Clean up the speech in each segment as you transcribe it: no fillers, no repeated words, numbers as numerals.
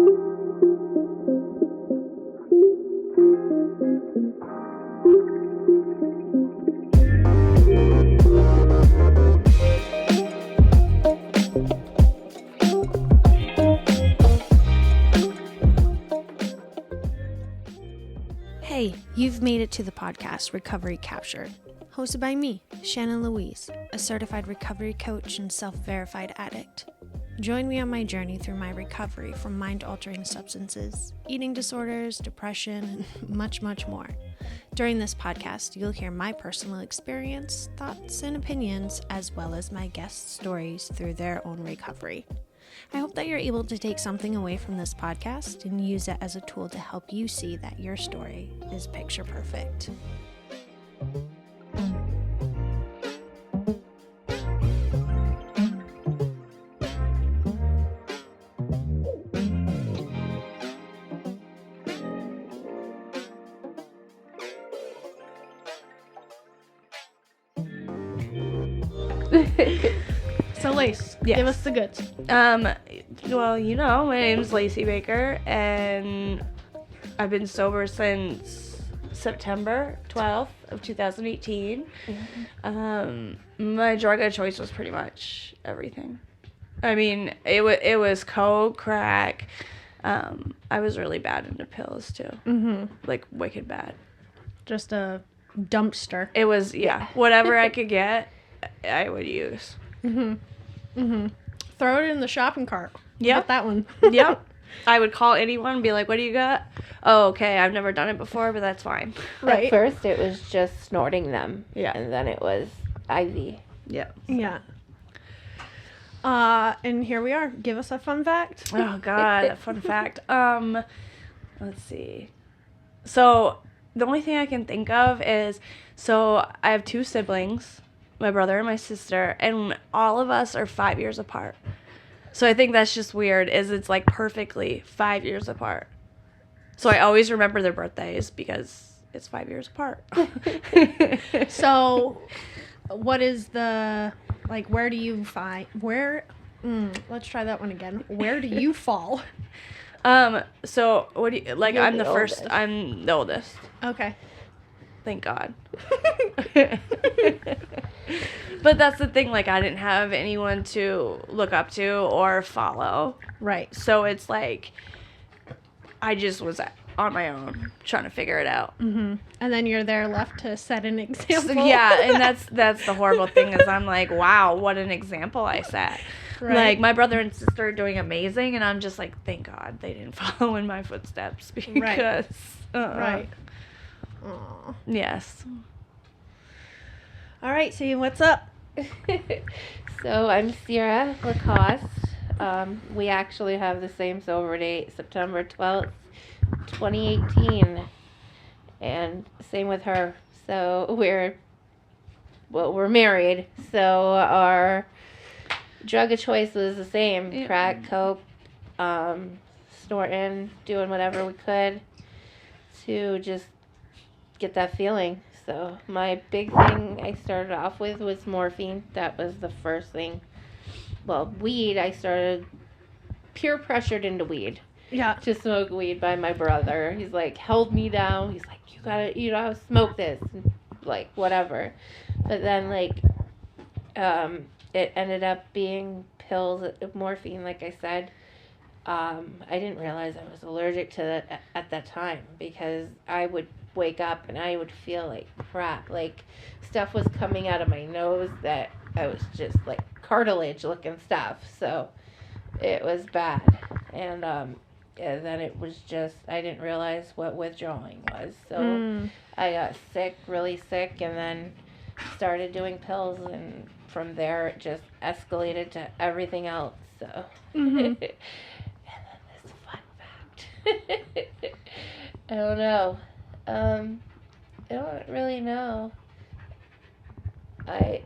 Hey, you've made it to the podcast Recovery Captured, hosted by me, Shannon Louise, a certified recovery coach and self-verified addict. Join me on my journey through my recovery from mind-altering substances, eating disorders, depression, and much, much more. During this podcast, you'll hear my personal experience, thoughts, and opinions, as well as my guests' stories through their own recovery. I hope that you're able to take something away from this podcast and use it as a tool to help you see that your story is picture perfect. So, Lace, Yes. give us the goods. Well, you know, my name's Laci Baker, and I've been sober since September 12th of 2018. My drug of choice was pretty much everything. I mean, it was coke, crack. I was really bad into pills, too. Mm-hmm. Like, wicked bad. Just a dumpster. It was, whatever I could get, I would use. Mm-hmm. Mm-hmm. Throw it in the shopping cart. Yep. Get that one. Yep. I would call anyone and be like, what do you got? Oh, okay. I've never done it before, but that's fine. Right. At first, it was just snorting them. Yeah. And then it was IV. Yeah. Yeah. And here we are. Give us a fun fact. Oh, God. A fun fact. Let's see. So, the only thing I can think of is, so I have two siblings, my brother and my sister, and all of us are 5 years apart. So I think that's just weird, is it's like perfectly 5 years apart. So I always remember their birthdays because it's 5 years apart. So, what is the, like, where do you let's try that one again. Where do you fall? So what do you, like, You're I'm the the first, oldest. I'm the oldest. Okay. Thank God. But that's the thing, like, I didn't have anyone to look up to or follow. Right. So it's like, I just was on my own trying to figure it out. Mm-hmm. And then you're there left to set an example. So, yeah, and that's the horrible thing is I'm like, wow, what an example I set. Right. Like, my brother and sister are doing amazing, and I'm just like, thank God they didn't follow in my footsteps because... Right. Aw. Yes. All right, so what's up? So I'm Sierra Lacoste. We actually have the same sober date, September 12th, 2018. And same with her. So we're married. So our drug of choice was the same. Yeah. Crack, coke, snorting, doing whatever we could to just get that feeling. So my big thing I started off with was morphine. That was the first thing. Well, weed, I started peer pressured into weed. Yeah. To smoke weed by my brother. He's like, held me down. He's like, you gotta, smoke this. And, like, whatever. But then, like, it ended up being pills, morphine, like I said. I didn't realize I was allergic to that at that time because I would wake up and I would feel like crap. Like, stuff was coming out of my nose that I was just, like, cartilage looking stuff. So, it was bad. And then it was just, I didn't realize what withdrawing was. So, I got sick, really sick, and then started doing pills. And from there, it just escalated to everything else. So, Mm-hmm. and then this fun fact. I don't know. I don't really know. I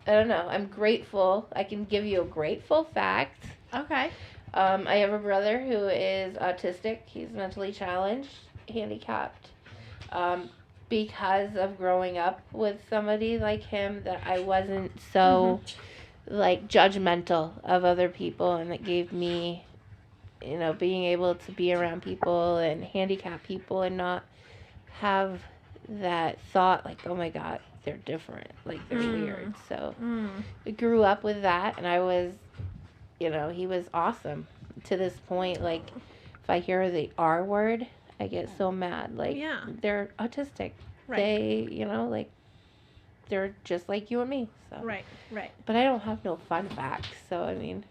don't know. I'm grateful. I can give you a grateful fact. Okay. I have a brother who is autistic. He's mentally challenged, handicapped. Because of growing up with somebody like him, that I wasn't so like judgmental of other people, and it gave me you know, being able to be around people and handicapped people and not have that thought like, oh my God, they're different, like they're weird. So I grew up with that, and I was, you know, he was awesome to this point. Like if I hear the R word, I get so mad. Like they're autistic. Right. They, you know, like they're just like you and me. So. Right. But I don't have no fun facts, so I mean,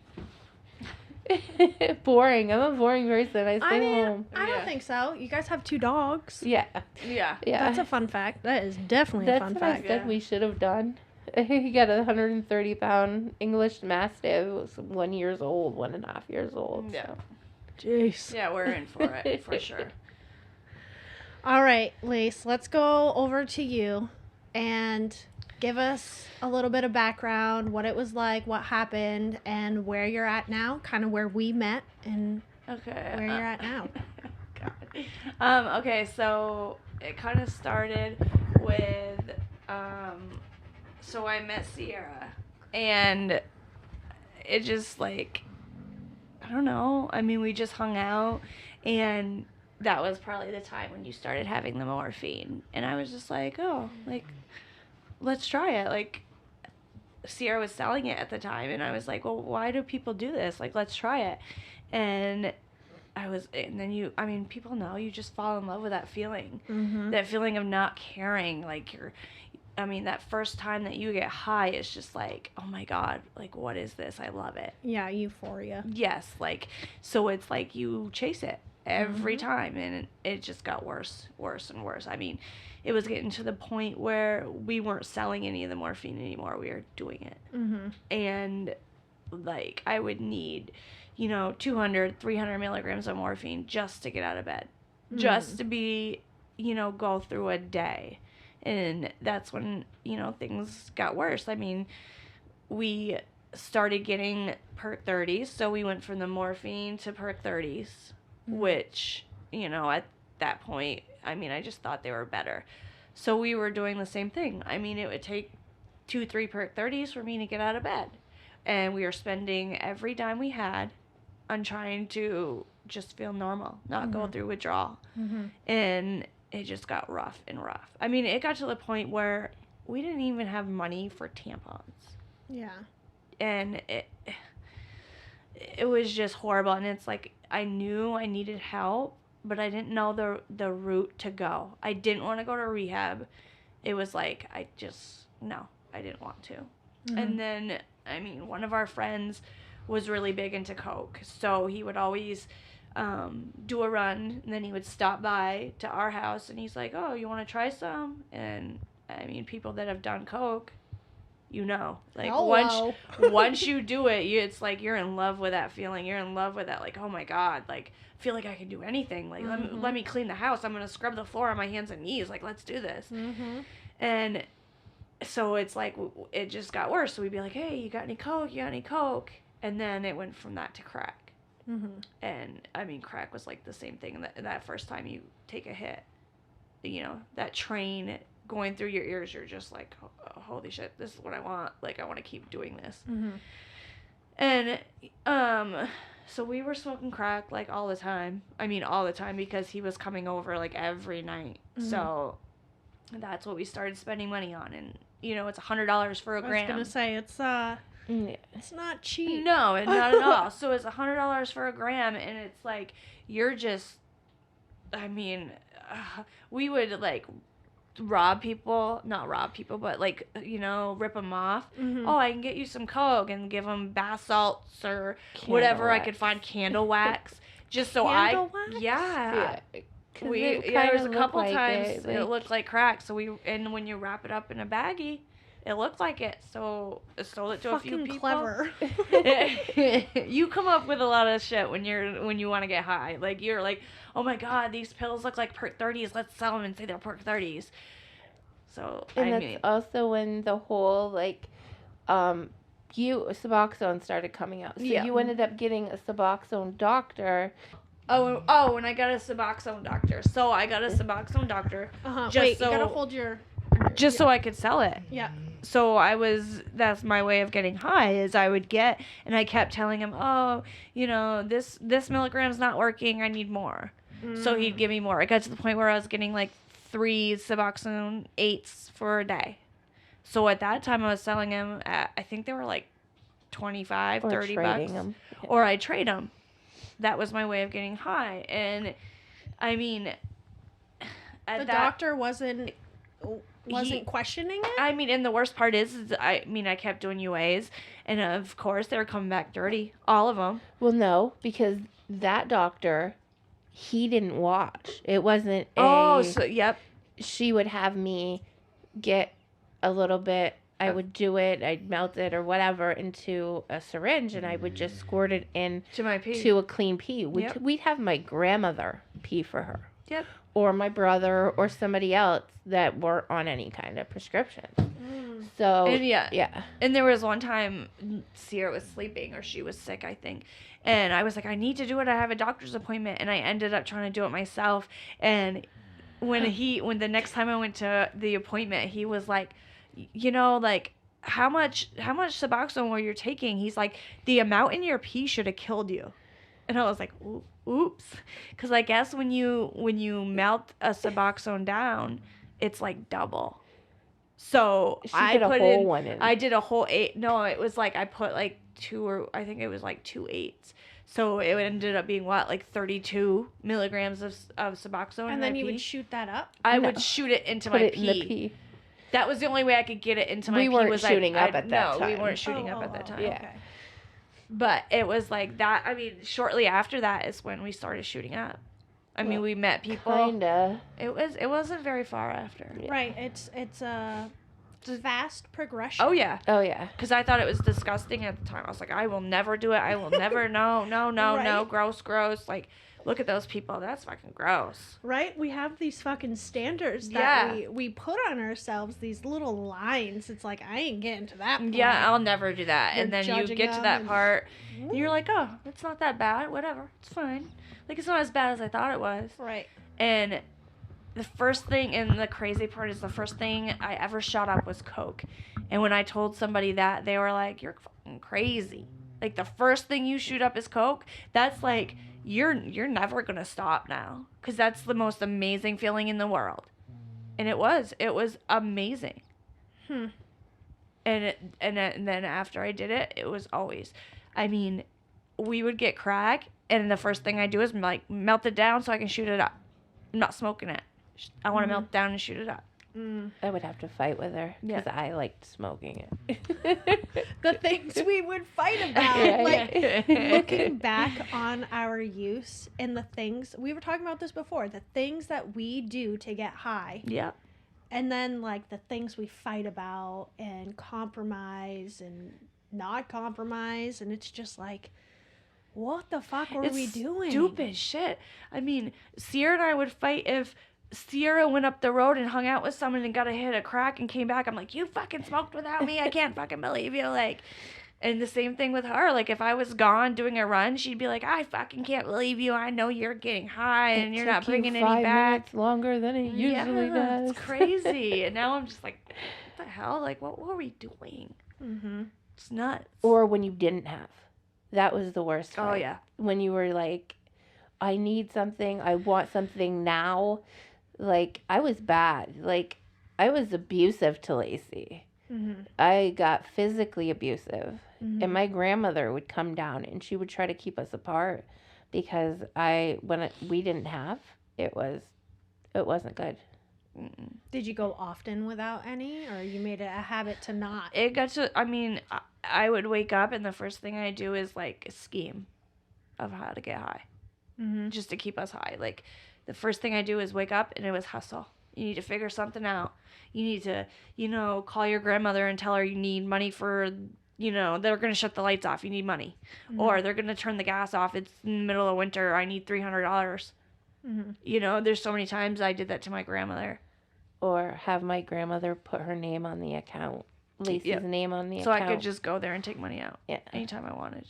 boring. I'm a boring person. I stay home. I don't think so. You guys have 2 dogs. Yeah. That's a fun fact. That is definitely a fun fact. That's what I said we should have done. He got a 130-pound English Mastiff. It was 1.5 years old. Yeah. So. Jeez. Yeah, we're in for it, for sure. All right, Lace, let's go over to you and give us a little bit of background, what it was like, what happened, and where you're at now, kind of where we met and where you're at now. God. Okay, so it kind of started with, so I met Sierra, and it just like, I don't know, I mean, we just hung out, and that was probably the time when you started having the morphine, and I was just like, oh, like, let's try it. Like, Sierra was selling it at the time, and I was like, well, why do people do this? Like, let's try it. And then people know, you just fall in love with that feeling. That feeling of not caring. Like, that first time that you get high, it's just like, oh my God, like, what is this? I love it. Yeah, euphoria. Yes, like, so it's like you chase it every time, and it just got worse and worse. I mean, it was getting to the point where we weren't selling any of the morphine anymore. We were doing it. And, like, I would need, 200, 300 milligrams of morphine just to get out of bed. Just to be, go through a day. And that's when, things got worse. I mean, we started getting perk 30s, so we went from the morphine to perk 30s, which, at that point, I just thought they were better. So we were doing the same thing. I mean, it would take 2-3 perk 30s for me to get out of bed. And we were spending every dime we had on trying to just feel normal, not go through withdrawal. And it just got rough and rough. I mean, it got to the point where we didn't even have money for tampons. Yeah. And it was just horrible. And it's like, I knew I needed help, but I didn't know the route to go. I didn't want to go to rehab. It was like, I didn't want to. And then, one of our friends was really big into coke. So he would always do a run, and then he would stop by to our house, and he's like, oh, you want to try some? And, people that have done coke, like, once you do it, it's like you're in love with that feeling. You're in love with that, like, oh my God, like, I feel like I can do anything. Like, let me clean the house. I'm going to scrub the floor on my hands and knees. Like, let's do this. And so it's like, it just got worse. So we'd be like, hey, you got any coke? And then it went from that to crack. And, crack was like the same thing. That first time you take a hit, that train going through your ears, you're just like, oh, holy shit, this is what I want. Like, I want to keep doing this. And, so we were smoking crack, like, all the time, because he was coming over, like, every night. So that's what we started spending money on. And, it's $100 for a gram. I was going to say, it's not cheap. No, not at all. So it's $100 for a gram, and it's like, you're just, we would, like, not rob people, but, like, rip them off. Oh, I can get you some coke, and give them bath salts or whatever I could find, candle wax, just so Candle wax? Yeah. There was a couple times it looked like crack. So and when you wrap it up in a baggie, it looked like it. So I sold it to a few people. Clever. You come up with a lot of shit when you want to get high. Like, you're like, oh my God, these pills look like perk 30s. Let's sell them and say they're perk 30s. So that's also when the whole like, Suboxone started coming out. So you ended up getting a Suboxone doctor. Oh, and I got a Suboxone doctor. So I got a Suboxone doctor. Wait, you gotta hold your... Just so I could sell it. Yeah. so that's my way of getting high is I would get, and I kept telling him, oh, you know, this milligram's not working. I need more. So he'd give me more. It got to the point where I was getting like 3 Suboxone 8s for a day. So at that time I was selling them at, I think they were like 25, 30 bucks. Them. Or I'd trade them. That was my way of getting high. And I mean, The doctor wasn't questioning it? I mean, and the worst part is I kept doing UAs, and of course they were coming back dirty, all of them. Well, no, because that doctor, he didn't watch. It wasn't yep. She would have me get a little bit, I would do it, I'd melt it or whatever into a syringe, and I would just squirt it in To my pee. to a clean pee. Yep. We'd have my grandmother pee for her. Yep. Or my brother or somebody else that weren't on any kind of prescription. So, And yeah. And there was one time Sierra was sleeping, or she was sick, I think. And I was like, I need to do it. I have a doctor's appointment. And I ended up trying to do it myself. And when the next time I went to the appointment, he was like, you know, like, how much Suboxone were you taking? He's like, the amount in your pee should have killed you. And I was like, oops. Because I guess when you melt a Suboxone down, it's like double. So I did a put whole one in. I did a whole 8. No, it was like I put like 2, or I think it was like 2 8s. So it ended up being what, like 32 milligrams of Suboxone. And then you would shoot that up? I would shoot it into my Put it pee. in the pee. That was the only way I could get it into my pee. We weren't shooting up at that No, time. we weren't shooting up at that time. Yeah. Okay. But it was like that. I mean, shortly after that is when we started shooting up. I mean, we met people. Kinda. It wasn't very far after. Yeah. Right. It's a fast progression. Oh yeah. Oh, yeah. Because I thought it was disgusting at the time. I was like, I will never do it. I will never. No, Right. gross. Like, look at those people. That's fucking gross. Right? We have these fucking standards Yeah. that we put on ourselves, these little lines. It's like, I ain't getting to that point. Yeah, I'll never do that. You're And then you judging get to them that and- part, and you're like, oh, it's not that bad. Whatever. It's fine. Like, it's not as bad as I thought it was. Right. And the first thing, and the crazy part is the first thing I ever shot up was Coke. And when I told somebody that, they were like, you're fucking crazy. Like, the first thing you shoot up is Coke? That's like, you're never going to stop now. Because that's the most amazing feeling in the world. And it was amazing. And then after I did it, it was always, I mean, we would get crack, and the first thing I do is like melt it down so I can shoot it up. I'm not smoking it. I want to melt it down and shoot it up. I would have to fight with her because Yeah. I liked smoking it. The things we would fight about. Yeah, like, yeah. looking back on our use and the things, we were talking about this before, the things that we do to get high. Yep. And then, like, the things we fight about and compromise and not compromise. And it's just like, what the fuck were we doing? Stupid shit. I mean, Sierra and I would fight if Sierra went up the road and hung out with someone and got a hit of crack and came back. I'm like, you fucking smoked without me. I can't fucking believe you. Like, and the same thing with her. Like, if I was gone doing a run, she'd be like, I fucking can't believe you. I know you're getting high and you're not bringing any 5 back. minutes longer than it usually does. It's crazy. And now I'm just like, what the hell? Like, what were we doing? Mm-hmm. It's nuts. Or when you didn't have. That was the worst. Oh, fight. yeah. When you were like, I need something. I want something now. Like, I was bad. Like, I was abusive to Laci. Mm-hmm. I got physically abusive. Mm-hmm. And my grandmother would come down and she would try to keep us apart because we didn't have, it wasn't good. Mm-mm. Did you go often without any, or you made it a habit to not? It got to, I mean, I would wake up and the first thing I do is like a scheme of how to get high, Mm-hmm. just to keep us high. Like, the first thing I do is wake up and it was hustle. You need to figure something out. You need to, call your grandmother and tell her you need money for, they're going to shut the lights off. You need money. Mm-hmm. Or they're going to turn the gas off. It's in the middle of winter. I need $300. Mm-hmm. There's so many times I did that to my grandmother. Or have my grandmother put her name on the account. Laci's name on the So account. I could just go there and take money out Yeah. anytime I wanted.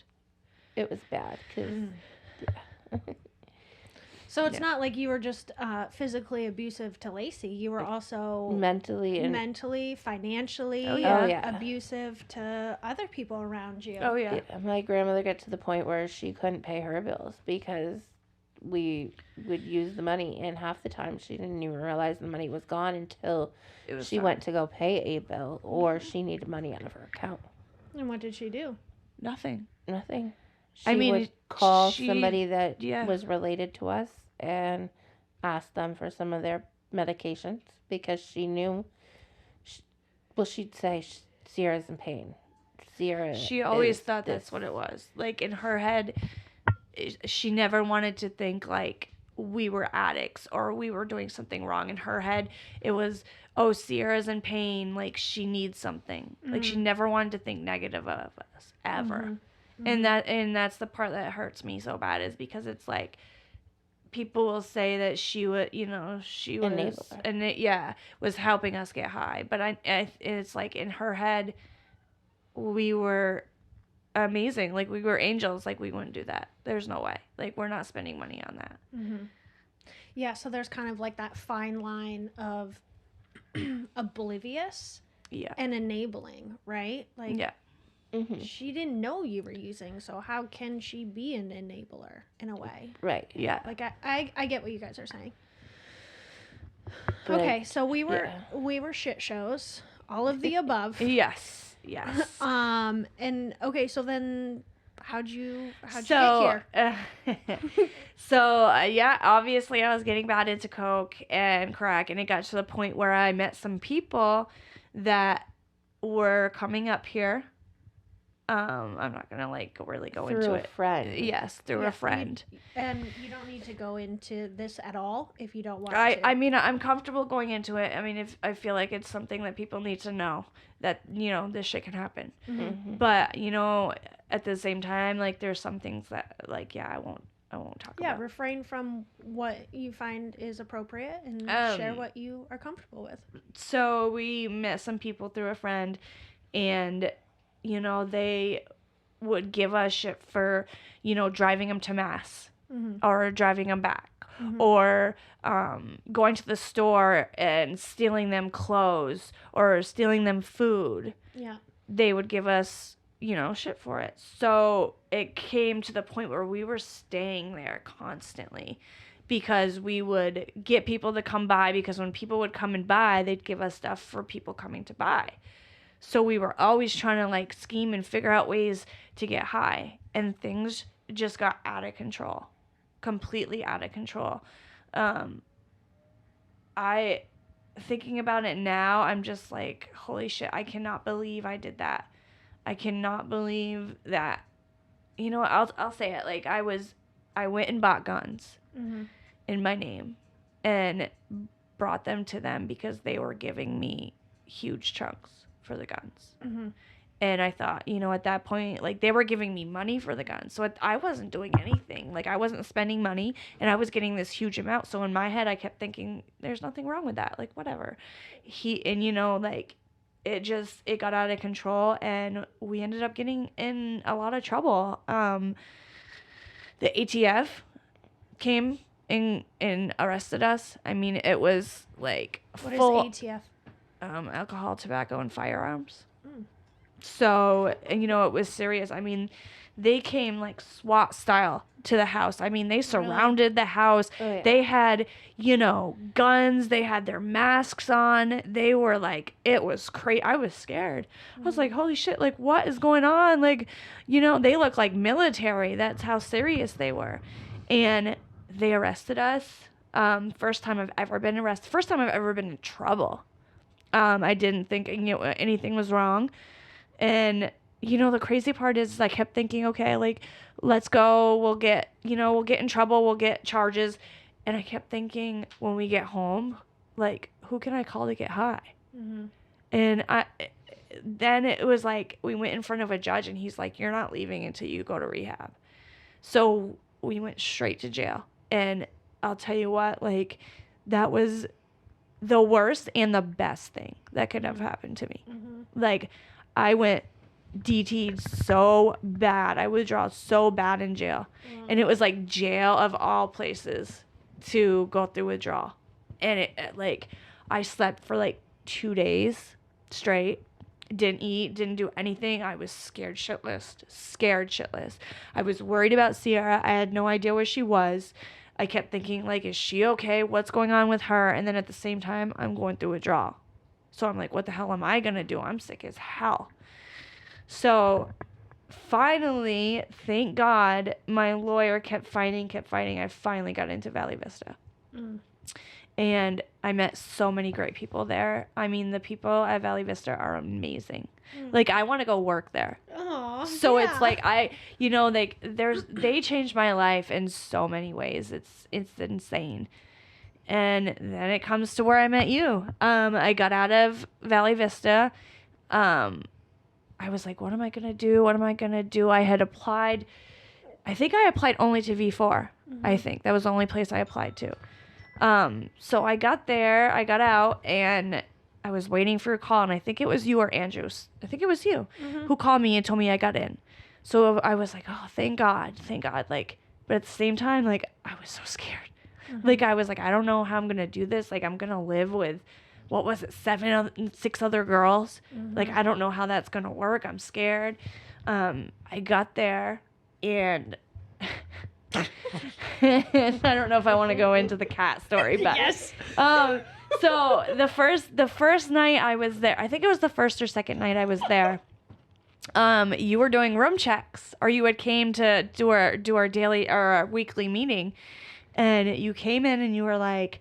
It was bad because, So it's not like you were just physically abusive to Laci. You were also mentally, financially abusive to other people around you. Oh, yeah. My grandmother got to the point where she couldn't pay her bills because we would use the money, and half the time she didn't even realize the money was gone until she went to go pay a bill or she needed money out of her account. And what did she do? Nothing. She would call somebody that was related to us and ask them for some of their medications because she knew, she'd say, Sierra's in pain. She always thought that's what it was. Like, in her head, she never wanted to think, like, we were addicts or we were doing something wrong. In her head, it was, oh, Sierra's in pain, like, she needs something. Like, she never wanted to think negative of us, ever. And that's the part that hurts me so bad, is because it's like, people will say that she would, she was helping us get high, but it's like, in her head, we were amazing, like, we were angels, like, we wouldn't do that. There's no way, like, we're not spending money on that. Yeah, so there's kind of like that fine line of oblivious and enabling, right? Like, she didn't know you were using, so how can she be an enabler in a way? Right. Yeah. Like, I get what you guys are saying. Okay, so we were shit shows, all of the above. Yes. And okay, so then how'd you get here? Obviously I was getting bad into coke and crack, and it got to the point where I met some people that were coming up here. I'm not gonna really go into it. Through a friend. Yes, through a friend. And you don't need to go into this at all if you don't want to. I mean, I'm comfortable going into it. I mean, if I feel like it's something that people need to know, that, this shit can happen. But, at the same time, like, there's some things that, like, I won't talk about. Yeah, refrain from what you find is appropriate and share what you are comfortable with. So we met some people through a friend, and they would give us shit for, driving them to mass or driving them back or going to the store and stealing them clothes or stealing them food. Yeah. They would give us, shit for it. So it came to the point where we were staying there constantly because we would get people to come by, because when people would come and buy, they'd give us stuff for people coming to buy. So we were always trying to, like, scheme and figure out ways to get high. And things just got out of control. Completely out of control. Thinking about it now, I'm just like, holy shit, I cannot believe I did that. I cannot believe that. I'll say it. Like, I went and bought guns in my name and brought them to them because they were giving me huge chunks for the guns. And I thought, at that point, like, they were giving me money for the guns. So I wasn't doing anything. Like, I wasn't spending money, and I was getting this huge amount. So in my head, I kept thinking, there's nothing wrong with that. Like, whatever. It got out of control, and we ended up getting in a lot of trouble. The ATF came and arrested us. I mean, it was like What full is ATF? Alcohol, tobacco, and firearms. So, it was serious. I mean, they came like SWAT style to the house. I mean, they surrounded the house. Oh, yeah. They had, guns. They had their masks on. They were like, it was crazy. I was scared. I was like, holy shit, like, what is going on? Like, they look like military. That's how serious they were. And they arrested us. First time I've ever been arrested. First time I've ever been in trouble. I didn't think anything was wrong. And, the crazy part is I kept thinking, okay, like, let's go. We'll get in trouble. We'll get charges. And I kept thinking, when we get home, like, who can I call to get high? And then it was like, we went in front of a judge, and he's like, you're not leaving until you go to rehab. So we went straight to jail. And I'll tell you what, like, that was the worst and the best thing that could have happened to me. Like, I went DT'd so bad. I withdrew so bad in jail. And it was like jail of all places. to go through withdrawal. And it like, I slept for like 2 days straight. Didn't eat, didn't do anything. I was scared shitless. I was worried about Sierra. I had no idea where she was. I kept thinking, like, is she okay? What's going on with her? And then at the same time, I'm going through withdrawal. So I'm like, what the hell am I going to do? I'm sick as hell. So finally, thank God, my lawyer kept fighting. I finally got into Valley Vista. And I met so many great people there. I mean, the people at Valley Vista are amazing. Like, I want to go work there. Aw, So yeah. it's like, they changed my life in so many ways. It's insane. And then it comes to where I met you. I got out of Valley Vista. I was like, what am I going to do? I had applied. I think I applied only to V4. I think that was the only place I applied to. So I got there, I got out, and I was waiting for a call, and I think it was you or Andrews. I think it was you who called me and told me I got in. So I was like, oh, thank God. Like, but at the same time, like, I was so scared. Like, I was like, I don't know how I'm going to do this. Like, I'm going to live with, what was it, 6 other girls. Like, I don't know how that's going to work. I'm scared. I got there, and I don't know if I want to go into the cat story, but Yes. So the first night I was there, I think it was the first or second night I was there. You were doing room checks, or you had came to do our daily or our weekly meeting, and you came in and you were like,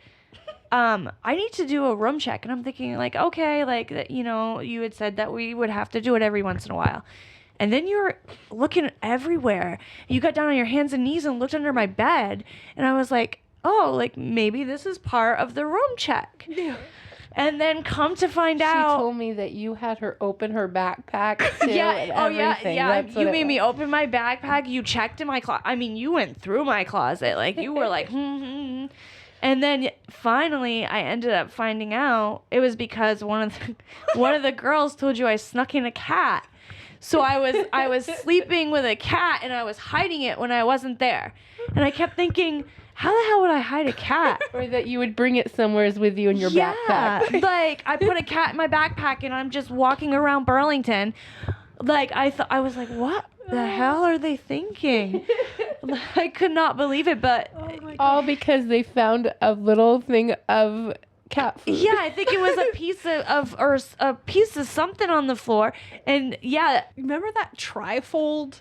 I need to do a room check, and I'm thinking like, okay, like, you know, you had said that we would have to do it every once in a while. And then you were looking everywhere. You got down on your hands and knees and looked under my bed. And I was like, oh, like, maybe this is part of the room check. Yeah. And then come to find She out. told me that you had her open her backpack too. Yeah. And Oh, yeah. everything. Yeah. That's what You it made me was. open my backpack. You checked in my closet. I mean, you went through my closet. Like, you were like, And then finally, I ended up finding out it was because one of the girls told you I snuck in a cat. So I was sleeping with a cat, and I was hiding it when I wasn't there. And I kept thinking, how the hell would I hide a cat? Or that you would bring it somewhere with you in your backpack. Like, I put a cat in my backpack, and I'm just walking around Burlington. Like, I was like, what the hell are they thinking? I could not believe it, but All because they found a little thing of cat food. yeah, I think it was a piece of something on the floor, and yeah. Remember that trifold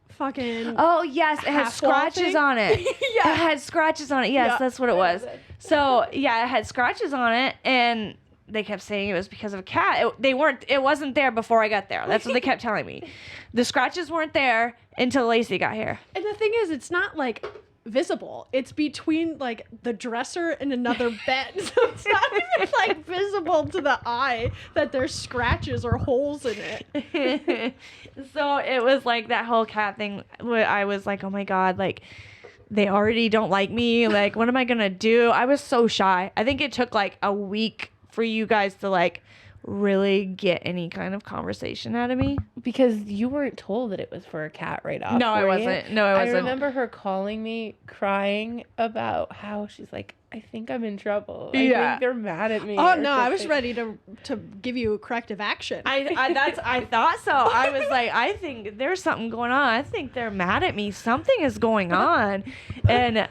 fucking Oh yes, it had half wall scratches thing? on it. Yeah. It had scratches on it. Yes, Yeah. that's what it was. So yeah, it had scratches on it, and they kept saying it was because of a cat. It wasn't there before I got there. That's what they kept telling me. The scratches weren't there until Laci got here. And the thing is, it's not like visible. It's between like the dresser and another bed. So it's not even like visible to the eye that there's scratches or holes in it. So it was like that whole cat thing where I was like, oh my God, like, they already don't like me. Like, what am I going to do? I was so shy. I think it took like a week for you guys to like really get any kind of conversation out of me. Because you weren't told that it was for a cat right off. No, I were you? wasn't. No, I wasn't. I remember her calling me crying about how she's like, I think I'm in trouble. I Yeah. think they're mad at me. Oh or no, I was something." ready to give you corrective action. I thought so. I was like, I think there's something going on. I think they're mad at me. Something is going on. And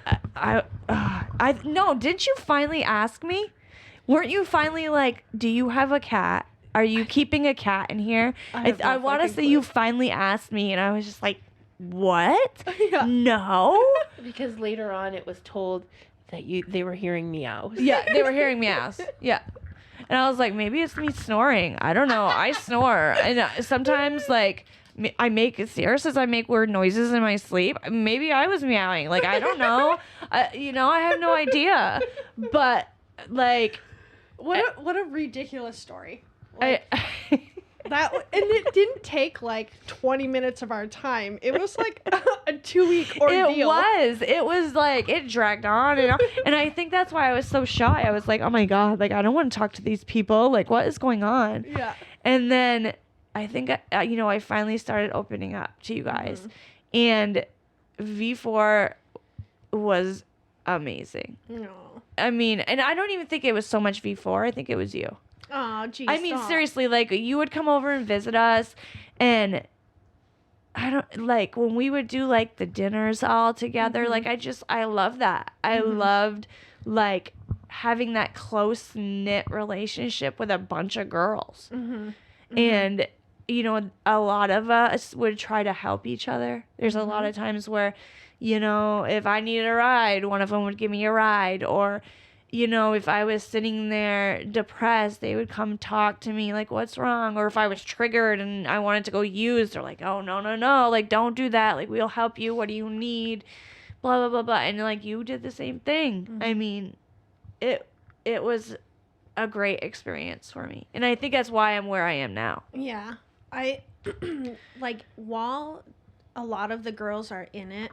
no, didn't you finally ask me? Weren't you finally like, do you have a cat? Are you keeping a cat in here? I want to say you finally asked me, and I was just like, what? Yeah. No. Because later on it was told that they were hearing meows. Yeah, they were hearing meows. Yeah. And I was like, maybe it's me snoring. I don't know. I snore. And sometimes, like, Sierra says I make weird noises in my sleep. Maybe I was meowing. Like, I don't know. I have no idea. But, like... What a ridiculous story. I, That and it didn't take like 20 minutes of our time. It was like a 2-week ordeal. It was like, it dragged on and on. And I think that's why I was so shy. I was like, oh my God, like, I don't want to talk to these people. Like, what is going on? Yeah. And then I think, I finally started opening up to you guys. And V4 was amazing. No. I mean, and I don't even think it was so much V4. I think it was you. Oh, geez. I mean, stop. seriously, like, you would come over and visit us, and I don't, like, when we would do, like, the dinners all together, like, I love that. I loved, like, having that close-knit relationship with a bunch of girls. And, you know, a lot of us would try to help each other. There's a lot of times where, you know, if I needed a ride, one of them would give me a ride, or, you know, if I was sitting there depressed, they would come talk to me, like, what's wrong? Or if I was triggered and I wanted to go use, they're like, oh, no, like, don't do that. Like, we'll help you. What do you need? Blah, blah, blah, blah. And, like, you did the same thing. I mean, it was a great experience for me. And I think that's why I'm where I am now. Yeah. I, like, while a lot of the girls are in it,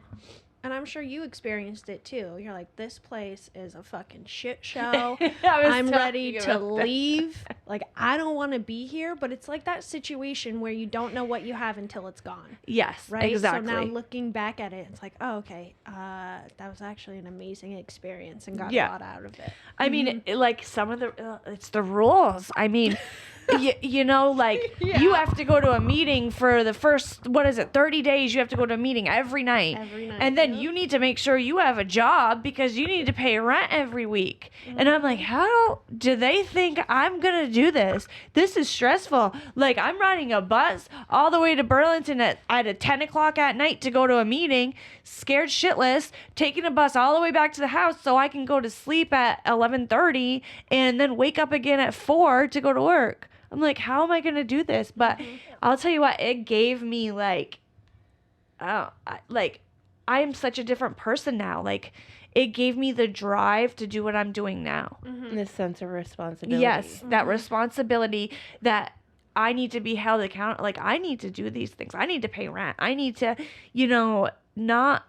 and I'm sure you experienced it too. You're like, this place is a fucking shit show. I'm ready to leave. Like, I don't want to be here. But it's like that situation where you don't know what you have until it's gone. Yes, Right? exactly. So now looking back at it, it's like, oh, okay. That was actually an amazing experience and got a lot out of it. I mean, like, some of the, it's the rules. I mean, you know, like, you have to go to a meeting for the first, 30 days, you have to go to a meeting every night. And then you need to make sure you have a job because you need to pay rent every week. And I'm like, how do they think I'm going to do this? This is stressful. Like, I'm riding a bus all the way to Burlington at 10 o'clock at night to go to a meeting, scared shitless, taking a bus all the way back to the house so I can go to sleep at 11:30 and then wake up again at 4 to go to work. I'm like, how am I going to do this? But I'll tell you what, it gave me, like, I am such a different person now. Like, it gave me the drive to do what I'm doing now. This sense of responsibility. Yes, that responsibility that I need to be held accountable. Like, I need to do these things. I need to pay rent. I need to, you know, not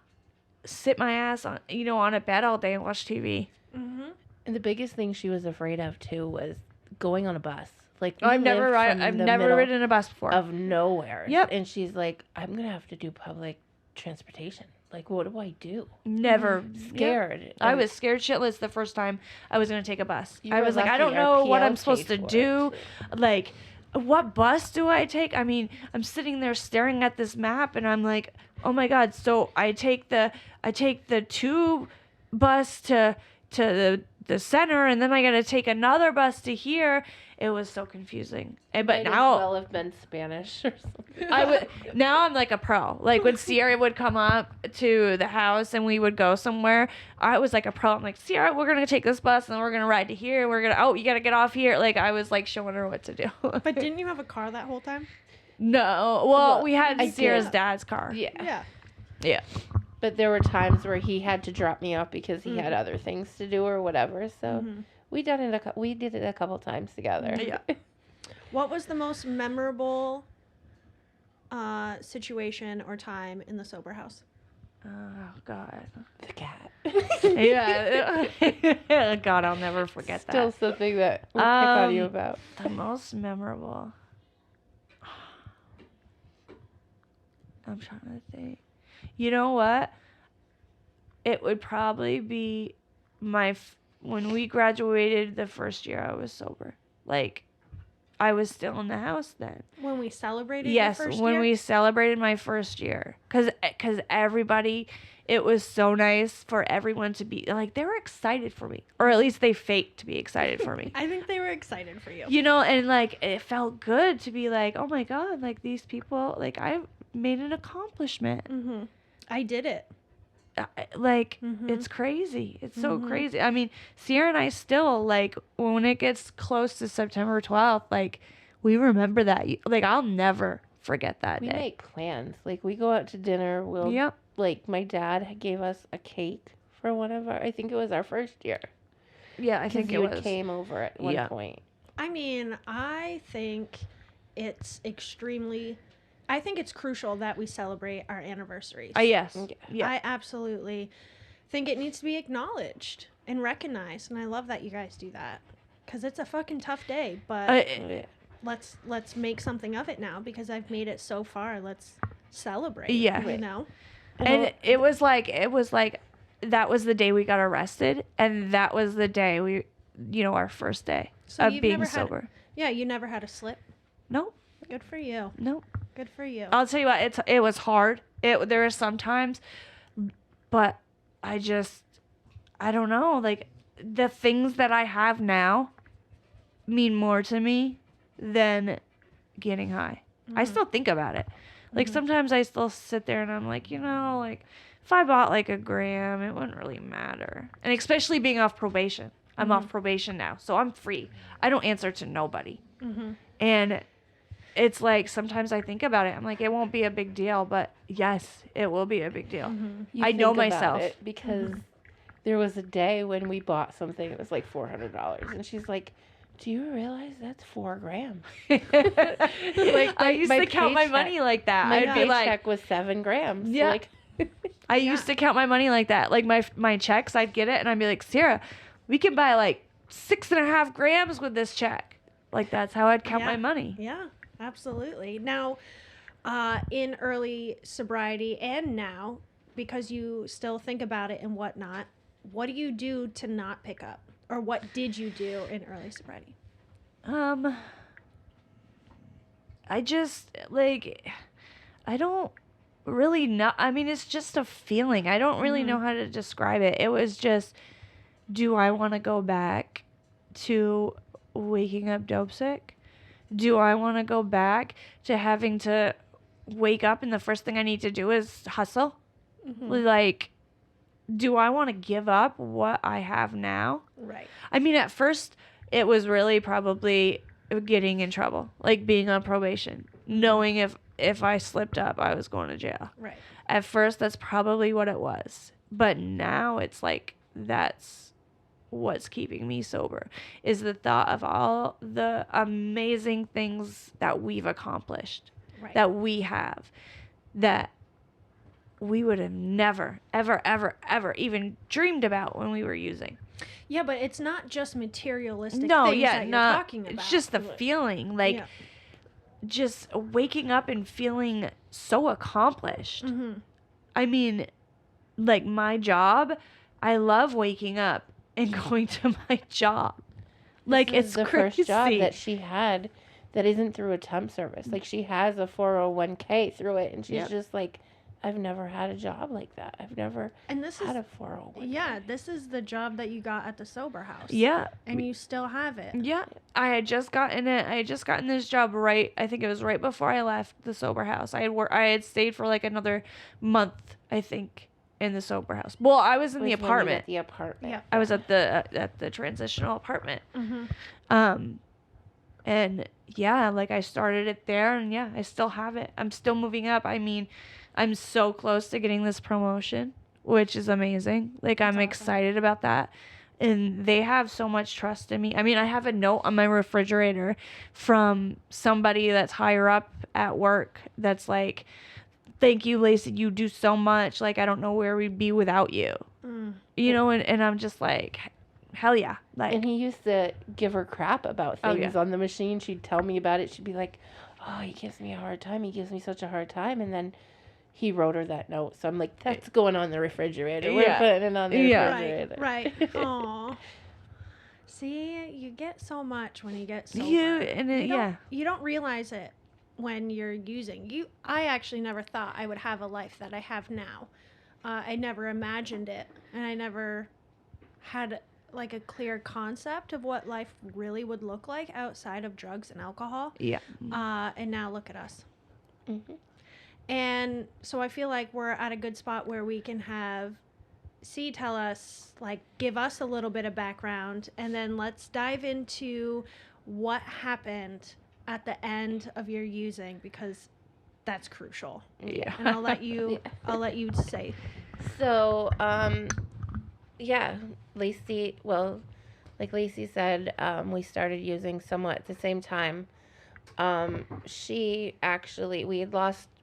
sit my ass on, you know, on a bed all day and watch TV. And the biggest thing she was afraid of, too, was going on a bus. Like, I've never ridden a bus before. Of nowhere. Yep. And she's like, I'm going to have to do public transportation. Like, what do I do? Never. Scared. Yep. I was scared shitless the first time I was going to take a bus. You I were was like, I lucky don't know what RPL I'm supposed to paid for do. it. Like, what bus do I take? I mean, I'm sitting there staring at this map and I'm like, oh my God. So I take the tube bus to the center, and then I got to take another bus to here. It was so confusing. But Might now as well have been Spanish or something. now I'm like a pro. Like, when Sierra would come up to the house and we would go somewhere, I was like a pro. I'm like, Sierra, we're gonna take this bus and then we're gonna ride to here. You gotta get off here. Like, I was like showing her what to do. But didn't you have a car that whole time? No. Well, we had I Sierra's did. dad's car. Yeah. Yeah. But there were times where he had to drop me off because he had other things to do or whatever. So we did it a couple times together. Yeah. What was the most memorable situation or time in the sober house? Oh God. The cat. Yeah. God, I'll never forget Still that. something that we'll pick on you about. The most memorable. I'm trying to think. You know what? It would probably be when we graduated the first year I was sober. Like, I was still in the house then. When we celebrated Yes, your first when year? we celebrated my first year. Because everybody, it was so nice for everyone to be, like, they were excited for me. Or at least they faked to be excited for me. I think they were excited for you. You know, and, like, it felt good to be like, oh my God, like, these people, like, I made an accomplishment. I did it. It's crazy. It's so crazy. I mean, Sierra and I still, like, when it gets close to September 12th, like, we remember that. Like, I'll never forget that We day. make plans. Like, we go out to dinner. Like, my dad gave us a cake for I think it was our first year. Yeah, I think it was. Came over at one point. I mean, I think it's crucial that we celebrate our anniversaries. Yes. Yeah. I absolutely think it needs to be acknowledged and recognized, and I love that you guys do that because it's a fucking tough day. But let's make something of it now because I've made it so far. Let's celebrate. Yeah. You know. And it was like that was the day we got arrested, and that was the day our first day of you've being never sober. you never had a slip. No, Good for you. no. Good for you. I'll tell you what, it was hard. There were some times, but I don't know. Like, the things that I have now mean more to me than getting high. I still think about it. Like, sometimes I still sit there and I'm like, like, if I bought like a gram, it wouldn't really matter. And especially being off probation. I'm off probation now, so I'm free. I don't answer to nobody. And it's like, sometimes I think about it. I'm like, it won't be a big deal, but yes, it will be a big deal. I know myself. Because there was a day when we bought something, it was like $400, and she's like, do you realize that's 4 grams? I used to count my money like that. My I'd be like, paycheck was 7 grams. Yeah. Like, I used to count my money like that. Like, my checks, I'd get it and I'd be like, Sierra, we can buy like 6.5 grams with this check. Like, that's how I'd count my money. Yeah, absolutely. Now, in early sobriety and now, because you still think about it and whatnot, what do you do to not pick up? Or what did you do in early sobriety? I just, like, I don't really know. I mean, it's just a feeling. I don't really know how to describe it. It was just, do I want to go back to waking up dope sick? Do I want to go back to having to wake up and the first thing I need to do is hustle? Like, do I want to give up what I have now? Right. I mean, at first, it was really probably getting in trouble, like being on probation, knowing if I slipped up, I was going to jail. Right. At first, that's probably what it was. But now it's like, that's what's keeping me sober, is the thought of all the amazing things that we've accomplished, that we have, that we would have never, ever, ever, ever even dreamed about when we were using. Yeah, but it's not just materialistic things that you're talking about. It's just the feeling, like, just waking up and feeling so accomplished. I mean, like, my job, I love waking up and going to my job. Like, it's the crazy. first job that she had that isn't through a temp service. Like, she has a 401k through it, and she's just like, I've never had a job like that. I've never had a 401k. Yeah, this is the job that you got at the sober house. Yeah. And you still have it. Yeah. I had just gotten it. I had just gotten this job I think it was right before I left the sober house. I had stayed for like another month, I think, in the sober house. Well, I was in the apartment. The apartment. Yeah. I was at the transitional apartment. And yeah, like, I started it there, and yeah, I still have it. I'm still moving up. I mean, I'm so close to getting this promotion, which is amazing. Like, I'm excited about that. And they have so much trust in me. I mean, I have a note on my refrigerator from somebody that's higher up at work that's like, thank you, Laci. You do so much. Like, I don't know where we'd be without you. You know, and I'm just like, hell yeah. Like, And he used to give her crap about things on the machine. She'd tell me about it. She'd be like, oh, he gives me a hard time. He gives me such a hard time. And then he wrote her that note. So I'm like, that's going on the refrigerator. We're putting it on the refrigerator. Right. Aw. See, you get so much when you get sober. You don't realize it when you're using. I actually never thought I would have a life that I have now. I never imagined it, and I never had like a clear concept of what life really would look like outside of drugs and alcohol. Yeah. And now look at us. And so I feel like we're at a good spot where we can have C tell us, like, give us a little bit of background, and then let's dive into what happened at the end of your using, because that's crucial. Yeah. And I'll let you say. So, Laci, well, like Laci said, we started using somewhat at the same time.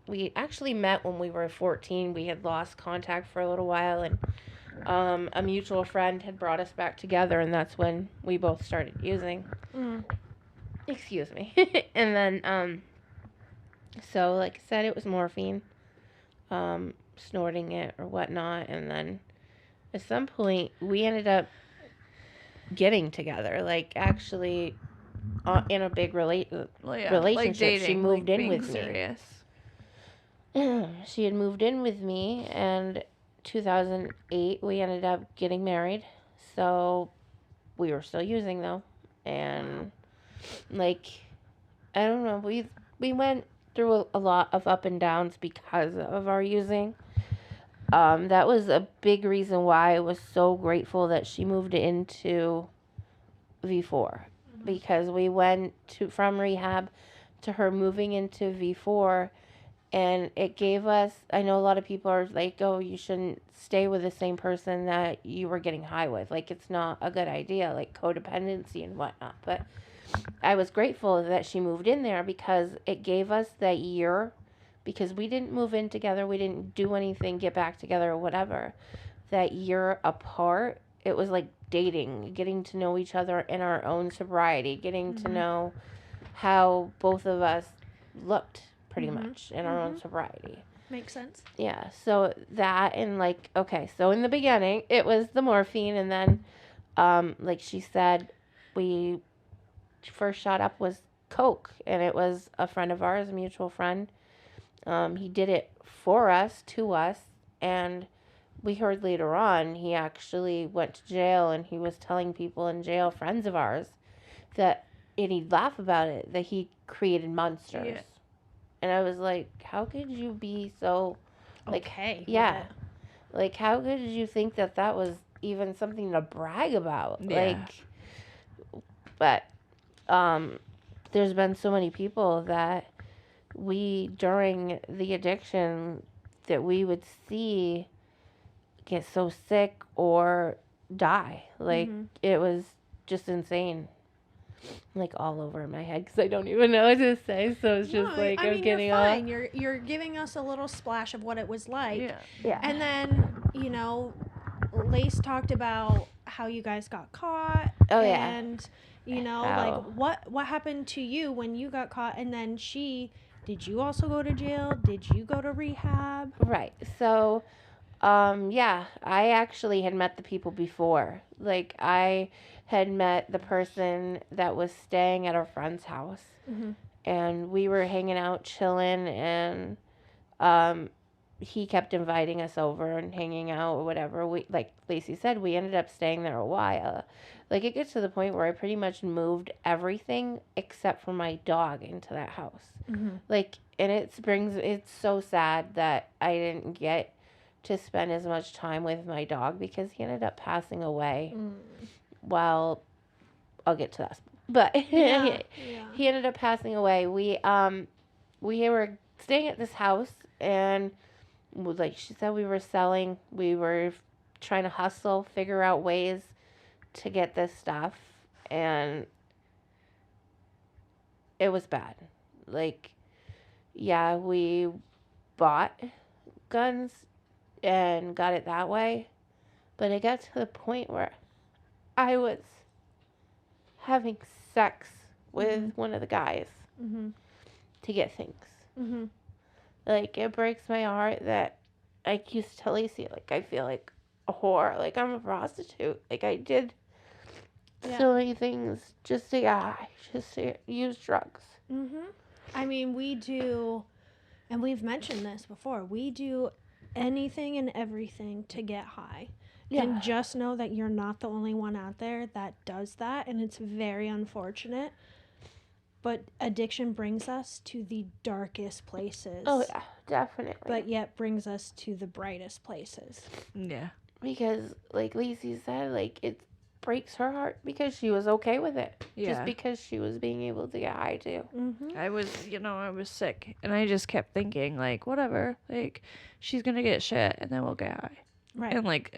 We actually met when we were 14. We had lost contact for a little while, and a mutual friend had brought us back together, and that's when we both started using. Excuse me. And then, so like I said, it was morphine, snorting it or whatnot, and then at some point we ended up getting together, like actually in a big relationship. Like dating, She moved like in being with serious. me. She had moved in with me, and 2008 we ended up getting married. So we were still using though, and like I don't know, we went through a lot of up and downs because of our using. That was a big reason why I was so grateful that she moved into V4, because we went from rehab to her moving into V4, and it gave us, I know a lot of people are like, oh, you shouldn't stay with the same person that you were getting high with, like it's not a good idea, like codependency and whatnot, but I was grateful that she moved in there because it gave us that year, because we didn't move in together, we didn't do anything, get back together or whatever. That year apart, it was like dating, getting to know each other in our own sobriety, getting to know how both of us looked pretty much in our own sobriety. Makes sense. Yeah, so that, and like, okay, so in the beginning, it was the morphine, and then, like she said, we first shot up was Coke, and it was a friend of ours, a mutual friend. He did it for us, to us, and we heard later on he actually went to jail, and he was telling people in jail, friends of ours, that, and he'd laugh about it, that he created monsters. Yeah. And I was like, how could you be so, like, Okay. yeah, like, how could you think that that was even something to brag about? Yeah. Like, but there's been so many people that we, during the addiction, that we would see get so sick or die. Like, it was just insane. Like, all over my head, because I don't even know what to say, so it's just like, I'm getting you're all... fine. You're giving us a little splash of what it was like. Yeah. And then, you know, Lace talked about how you guys got caught. Oh, yeah. And, you know, How? like, what happened to you when you got caught? And then did you also go to jail? Did you go to rehab? Right. So, yeah, I actually had met the people before. Like, I had met the person that was staying at our friend's house. And we were hanging out, chilling, and he kept inviting us over and hanging out or whatever. We, like Lacey said, we ended up staying there a while. Like, it gets to the point where I pretty much moved everything except for my dog into that house. Like, and it's so sad that I didn't get to spend as much time with my dog, because he ended up passing away. Well, I'll get to that. But Yeah. he ended up passing away. We were staying at this house, and like she said, we were selling. We were trying to hustle, figure out ways to get this stuff, and it was bad. Like, yeah, we bought guns and got it that way, but it got to the point where I was having sex with one of the guys to get things. Like, it breaks my heart that I used to tell Lacey, like, I feel like a whore, like I'm a prostitute, like I did so many things just to get high, just to use drugs. I mean, we do, and we've mentioned this before, we do anything and everything to get high. And just know that you're not the only one out there that does that, and it's very unfortunate. But addiction brings us to the darkest places. Oh, yeah, definitely. But yet brings us to the brightest places. Yeah. Because, like Lacey said, like, it breaks her heart because she was okay with it. Yeah. Just because she was being able to get high, too. I was sick, and I just kept thinking, like, whatever, like, she's gonna get shit, and then we'll get high. Right. And, like,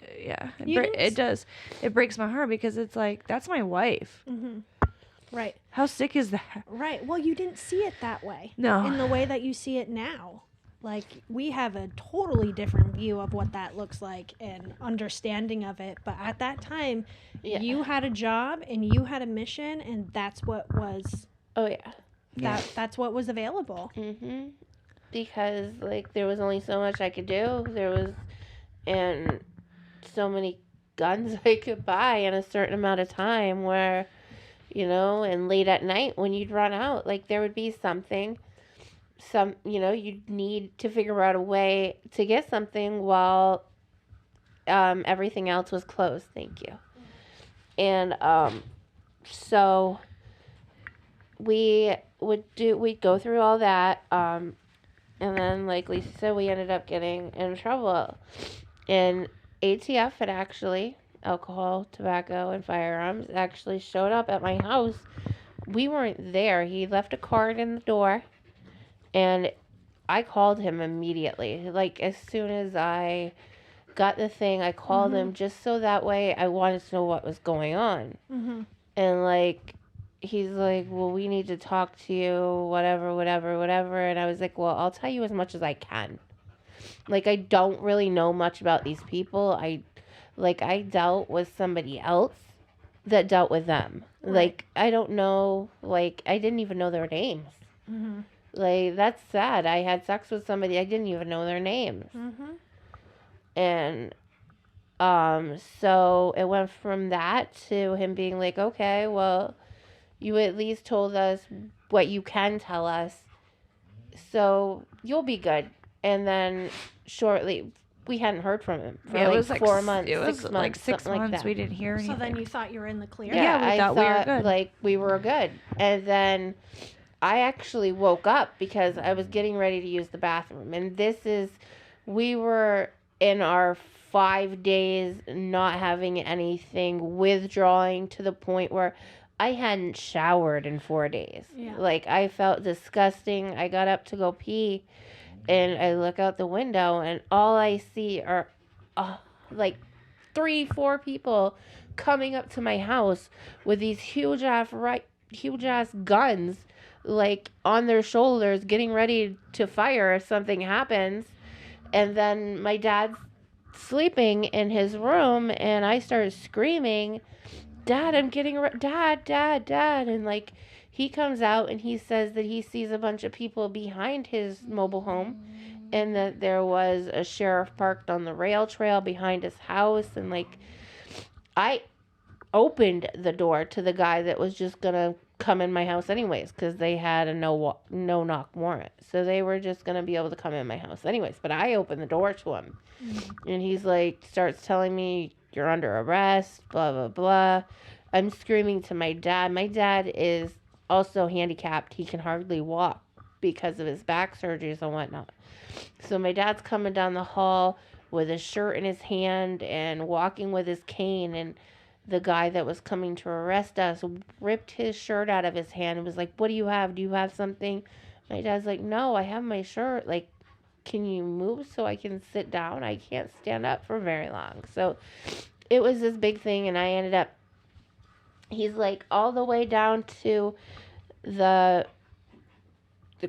it does. It breaks my heart, because it's like, that's my wife. Right. How sick is that? Right. Well, you didn't see it that way. No. In the way that you see it now. Like, we have a totally different view of what that looks like and understanding of it. But at that time, you had a job and you had a mission, and that's what was... Oh, yeah. That's what was available. Because, like, there was only so much I could do. And so many guns I could buy in a certain amount of time where, and late at night when you'd run out, like there would be something, you'd need to figure out a way to get something while everything else was closed. Thank you. And so we'd go through all that, and then like Lisa said, we ended up getting in trouble. And ATF had actually, alcohol, tobacco, and firearms, actually showed up at my house. We weren't there. He left a card in the door, and I called him immediately. Like, as soon as I got the thing, I called him just so that way I wanted to know what was going on. And, like, he's like, well, we need to talk to you, whatever. And I was like, well, I'll tell you as much as I can. Like, I don't really know much about these people. I dealt with somebody else that dealt with them. Right. Like, I don't know, like, I didn't even know their names. Like, that's sad. I had sex with somebody, I didn't even know their names. And, so it went from that to him being like, okay, well, you at least told us what you can tell us, so you'll be good. And then shortly, we hadn't heard from him for it like was like 4 months, it was 6 months, like 6 something months. like that. We didn't hear anything. So then you thought you were in the clear? Yeah, we I thought we were good. like we were good. And then I actually woke up because I was getting ready to use the bathroom. And we were in our 5 days not having anything, withdrawing to the point where I hadn't showered in 4 days. Yeah. Like, I felt disgusting. I got up to go pee, and I look out the window, and all I see are like 3-4 people coming up to my house with these huge ass guns, like, on their shoulders, getting ready to fire if something happens. And then my dad's sleeping in his room, and I started screaming, Dad, I'm getting Dad. And, like, he comes out and he says that he sees a bunch of people behind his mobile home, and that there was a sheriff parked on the rail trail behind his house. And, like, I opened the door to the guy that was just gonna come in my house anyways, because they had a no knock warrant, so they were just gonna be able to come in my house anyways. But I opened the door to him, and he's like, starts telling me, you're under arrest, blah blah blah. I'm screaming to my dad. My dad is also handicapped. He can hardly walk because of his back surgeries and whatnot. So my dad's coming down the hall with his shirt in his hand and walking with his cane, and the guy that was coming to arrest us ripped his shirt out of his hand and was like, what do you have? Do you have something? My dad's like, no, I have my shirt. Like, can you move so I can sit down? I can't stand up for very long. So it was this big thing, and I ended up, he's like, all the way down to the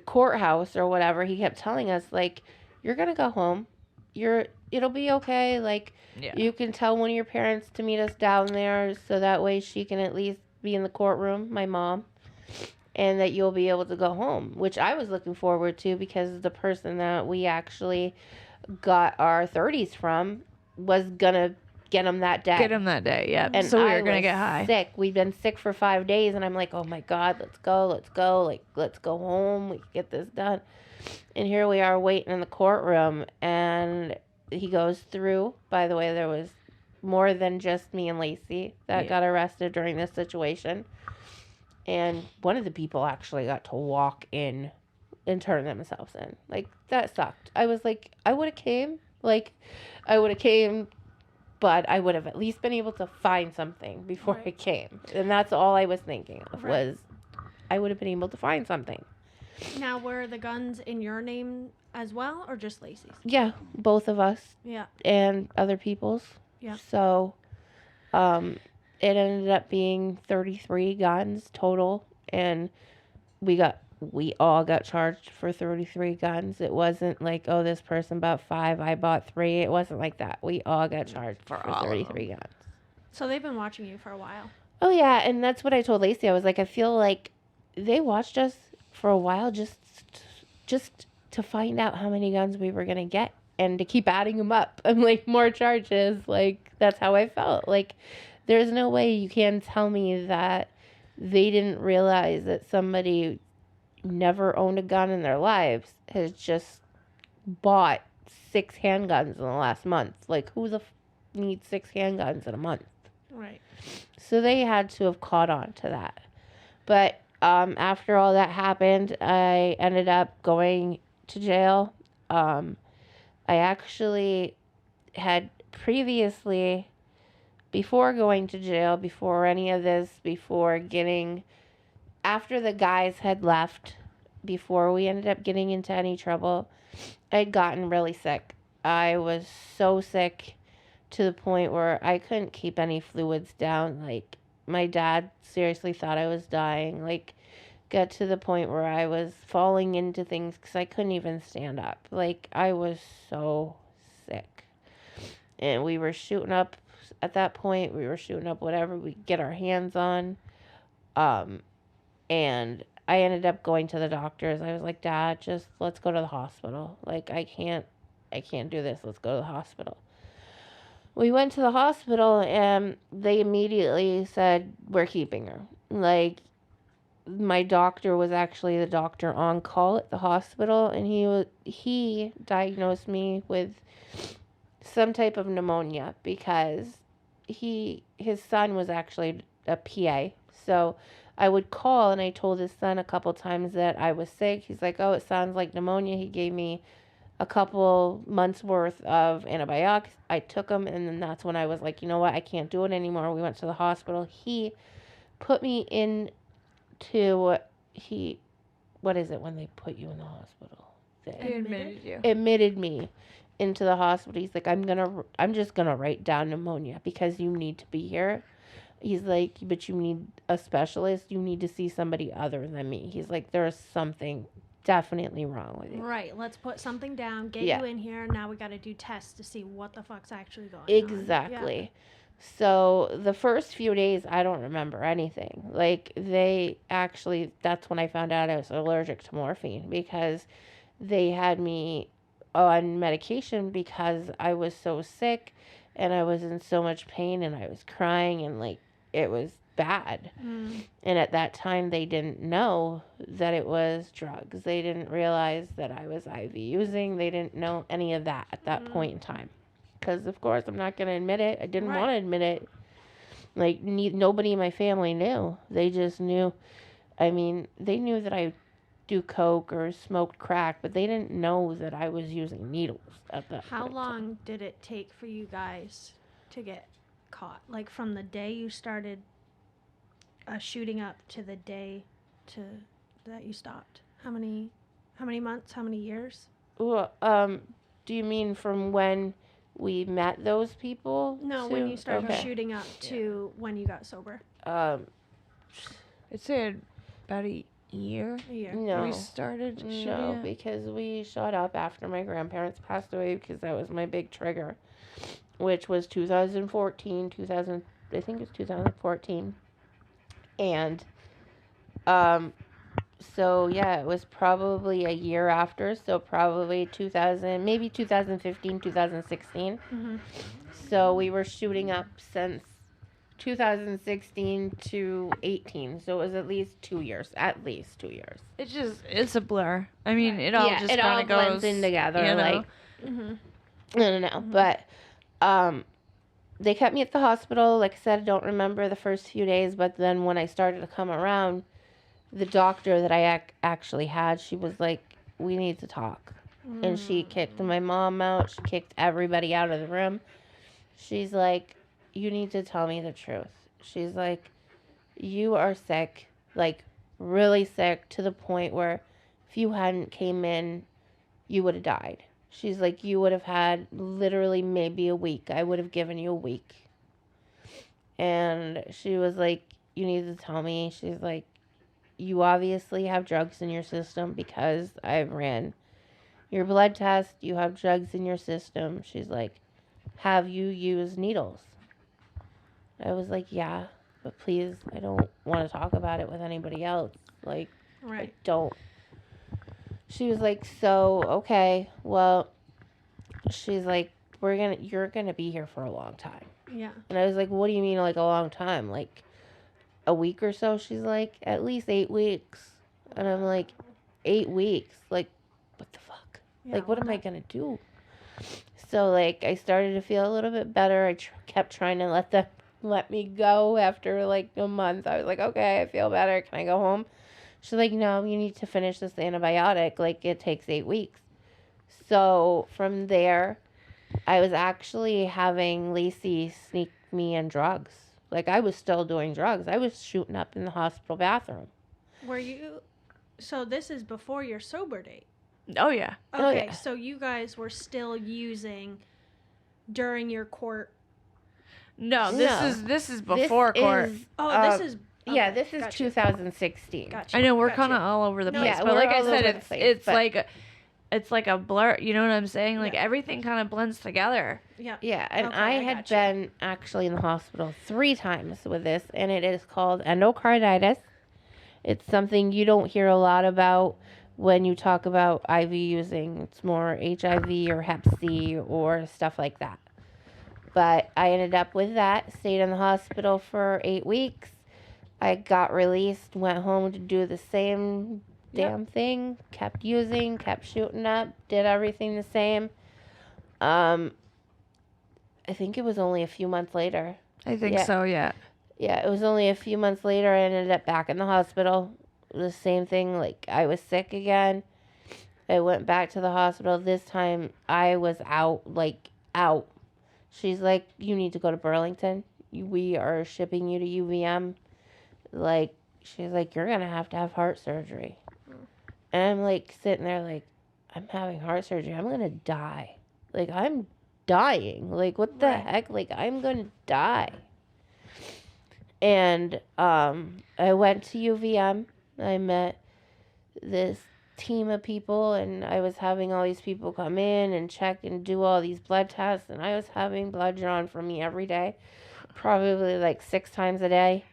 courthouse or whatever. He kept telling us, like, you're going to go home. It'll be okay. Like, you can tell one of your parents to meet us down there, so that way she can at least be in the courtroom, my mom, and that you'll be able to go home, which I was looking forward to, because the person that we actually got our 30s from was gonna get him that day. Yeah. And so we were I gonna was get high. sick. We'd been sick for 5 days, and I'm like, oh my God, let's go. Like, let's go home. We can get this done. And here we are waiting in the courtroom, and he goes through. By the way, there was more than just me and Laci that got arrested during this situation. And one of the people actually got to walk in and turn themselves in. Like, that sucked. I was like, I would have came. But I would have at least been able to find something before I came. And that's all I was thinking of, was I would have been able to find something. Now, were the guns in your name as well, or just Laci's? Yeah, both of us. Yeah. And other people's. Yeah. So, it ended up being 33 guns total, and we all got charged for 33 guns. It wasn't like, oh, this person bought 5, I bought 3. It wasn't like that. We all got charged for all 33 guns. So they've been watching you for a while. Oh yeah, and that's what I told Laci. I was like, I feel like they watched us for a while just to find out how many guns we were gonna get. and to keep adding them up. I'm like, more charges. Like, that's how I felt. Like, there's no way you can tell me that they didn't realize that somebody never owned a gun in their lives has just bought 6 handguns in the last month. Like, who needs 6 handguns in a month? Right. So they had to have caught on to that. But after all that happened, I ended up going to jail. I actually had previously, before going to jail, before any of this, after the guys had left, before we ended up getting into any trouble, I'd gotten really sick. I was so sick to the point where I couldn't keep any fluids down. Like, my dad seriously thought I was dying. Like, got to the point where I was falling into things because I couldn't even stand up. Like, I was so sick. And we were shooting up, at that point, we were shooting up whatever we could get our hands on. And I ended up going to the doctors. I was like, Dad, just let's go to the hospital. Like, I can't do this. Let's go to the hospital. We went to the hospital and they immediately said, we're keeping her. Like, my doctor was actually the doctor on call at the hospital, and he diagnosed me with some type of pneumonia because his son was actually a PA. So I would call, and I told his son a couple times that I was sick. He's like, oh, it sounds like pneumonia. He gave me a couple months worth of antibiotics. I took them, and then that's when I was like, you know what, I can't do it anymore. We went to the hospital. He put me into, what is it when they put you in the hospital? He admitted you. Admitted me into the hospital. He's like, I'm just gonna write down pneumonia because you need to be here. He's like, but you need a specialist. You need to see somebody other than me. He's like, there's something definitely wrong with you. Right. Let's put something down, get Yeah. you in here. Now we got to do tests to see what the fuck's actually going on. Exactly. So the first few days, I don't remember anything. Like, that's when I found out I was allergic to morphine, because they had me on medication because I was so sick and I was in so much pain and I was crying, and like, it was bad. And at that time, they didn't know that it was drugs. They didn't realize that I was IV using. They didn't know any of that at that point in time. Because, of course, I'm not going to admit it. I didn't want to admit it. Like, nobody in my family knew. They just knew. I mean, they knew that I do coke or smoked crack, but they didn't know that I was using needles at that How point. long did it take for you guys to get caught? Like, from the day you started shooting up to the day that you stopped? How many months? How many years? Well, do you mean from when we met those people? No, when you started shooting up to when you got sober. I'd say about a year. A year. No. We started shooting No, up. because we shot up after my grandparents passed away, because that was my big trigger, which was 2014, I think it was 2014. And, so yeah, it was probably a year after, so probably 2015, 2016. So we were shooting up since 2016 to 18, so it was at least 2 years. It's a blur. I mean, it all just it kind all of goes blends in together, you know? like, I don't know, but, they kept me at the hospital. Like I said, I don't remember the first few days, but then when I started to come around, the doctor that I actually had, she was like, we need to talk. And she kicked my mom out. She kicked everybody out of the room. She's like, you need to tell me the truth. She's like, you are sick, like really sick, to the point where if you hadn't came in, you would have died. She's like, you would have had literally maybe a week. I would have given you a week. And she was like, you need to tell me. She's like, you obviously have drugs in your system because I ran your blood test. You have drugs in your system. She's like, have you used needles? I was like, yeah, but please, I don't want to talk about it with anybody else. Like, I don't. She was like, so, okay, well, she's like, you're gonna be here for a long time. Yeah. And I was like, what do you mean, like, a long time? Like, a week or so? She's like, at least 8 weeks. And I'm like, 8 weeks? Like, what the fuck? Yeah, Like, what am I gonna do? So, like, I started to feel a little bit better. I kept trying to let me go after, like, a month. I was like, okay, I feel better. Can I go home? She's like, no, you need to finish this antibiotic. Like, it takes 8 weeks. So, from there, I was actually having Laci sneak me in drugs. Like, I was still doing drugs. I was shooting up in the hospital bathroom. Were you? So this is before your sober date. Oh yeah. Okay, Oh, yeah. so you guys were still using during your court. No, No. this is before court. Oh, this is. Yeah, okay, this is gotcha. 2016. Gotcha. I know we're gotcha. kind of all over the No, place, yeah, but we're like I all said, over the place, it's but- like it's like a blur. You know what I'm saying? Like Yeah. everything kind of blends together. Yeah. Yeah, and Okay, I I had gotcha. been actually in the hospital 3 times with this, and it is called endocarditis. It's something you don't hear a lot about when you talk about IV using. It's more HIV or Hep C or stuff like that. But I ended up with that, stayed in the hospital for 8 weeks. I got released, went home to do the same damn thing, kept using, kept shooting up, did everything the same. I think it was only a few months later. I think Yeah. so. Yeah. Yeah, it was only a few months later I ended up back in the hospital. The same thing, like I was sick again. I went back to the hospital. This time I was out, like out. She's like, you need to go to Burlington. We are shipping you to UVM. Like, she's like, you're going to have heart surgery. And I'm like sitting there like, I'm having heart surgery. I'm going to die. Like, I'm dying. Like, what the Right. heck? Like, I'm going to die. And I went to UVM. I met this team of people, and I was having all these people come in and check and do all these blood tests, and I was having blood drawn from me every day, probably like 6 times a day.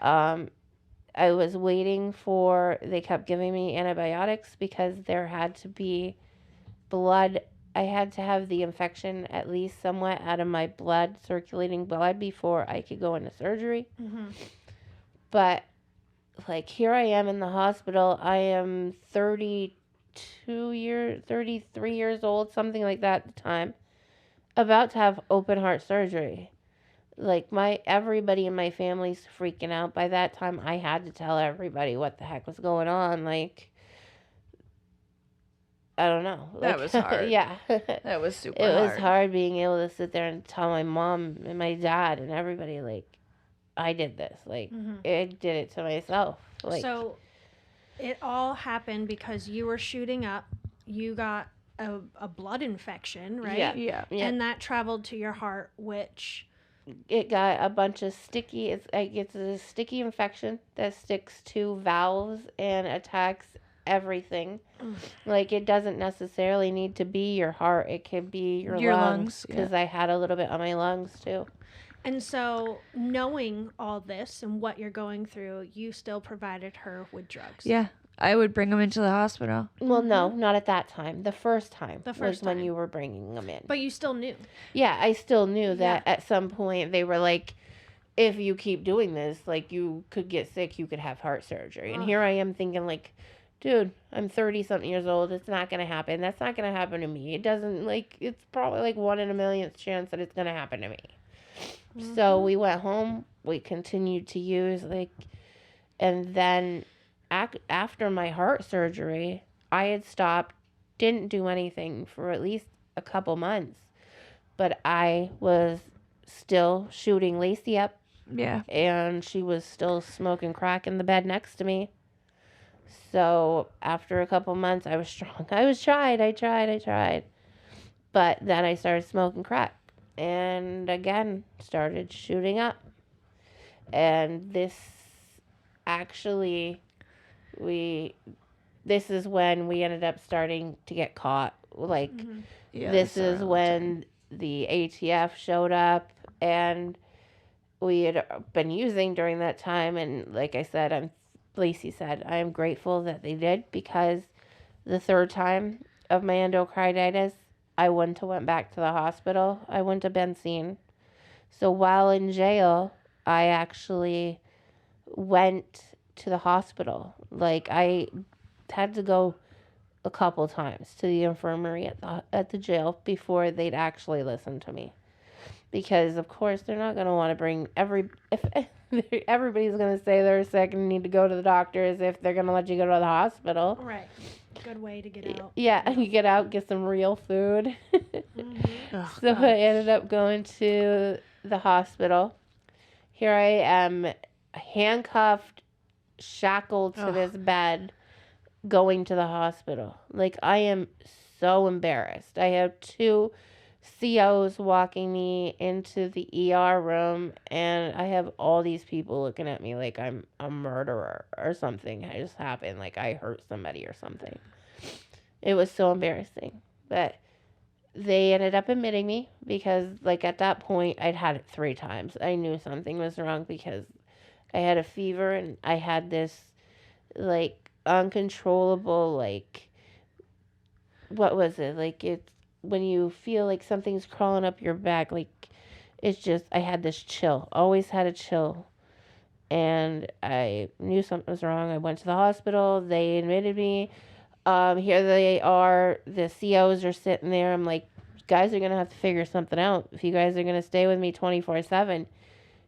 I was waiting for, they kept giving me antibiotics because there had to be blood. I had to have the infection at least somewhat out of my blood, circulating blood, before I could go into surgery. Mm-hmm. But, like, here I am in the hospital. I am 33 years old, something like that at the time, about to have open heart surgery. Like, everybody in my family's freaking out. By that time, I had to tell everybody what the heck was going on. Like, I don't know. That Like, was hard. Yeah. That was super It hard. was hard being able to sit there and tell my mom and my dad and everybody, like, I did this. Like, Mm-hmm. I did it to myself. Like, So it all happened because you were shooting up. You got a blood infection, right? Yeah. Yeah. yeah. And that traveled to your heart, which It got a bunch of sticky, it's a sticky infection that sticks to valves and attacks everything. Like, it doesn't necessarily need to be your heart. It could be your lungs. yeah. Because I had a little bit on my lungs too. and so knowing all this and what you're going through, you still provided her with drugs. Yeah. I would bring them into the hospital. Well, no, not at that time. The first time. The first was when time. you were bringing them in. But you still knew. Yeah, I still knew that Yeah. at some point they were like, if you keep doing this, like, you could get sick, you could have heart surgery. And Ugh. here I am thinking, like, dude, I'm 30-something years old. It's not going to happen. That's not going to happen to me. It doesn't, like, it's probably like 1 in a millionth chance that it's going to happen to me. So we went home. We continued to use, like, and then after my heart surgery, I had stopped, didn't do anything for at least a couple months. But I was still shooting Laci up, Yeah. and she was still smoking crack in the bed next to me. So after a couple months, I was strong. I tried. But then I started smoking crack, and again started shooting up. And this actually, this is when we ended up starting to get caught. Like, Yeah. this I saw is it. when the ATF showed up, and we had been using during that time. And like I said, Laci said, I am grateful that they did, because the third time of my endocarditis, I wouldn't have went back to the hospital. I wouldn't have been seen. So while in jail, I actually went to the hospital. Like, I had to go a couple times to the infirmary at the jail before they'd actually listen to me. Because, of course, they're not going to want to bring if everybody's going to say they're sick and need to go to the doctors if they're going to let you go to the hospital. Right. Good way to get out. Yeah, you get out, get some real food. So I ended up going to the hospital. Here I am, handcuffed, shackled to this bed, going to the hospital. Like, I am so embarrassed. I have 2 COs walking me into the ER room, and I have all these people looking at me like I'm a murderer or something. I just happened, like I hurt somebody or something. It was so embarrassing. But they ended up admitting me because, like, at that point, I'd had it 3 times. I knew something was wrong because I had a fever and I had this, like, uncontrollable, like, what was it? Like, it's when you feel like something's crawling up your back, like, it's just, I had this chill. Always had a chill. And I knew something was wrong. I went to the hospital. They admitted me. Here they are. The COs are sitting there. I'm like, you guys are going to have to figure something out. If you guys are going to stay with me 24/7,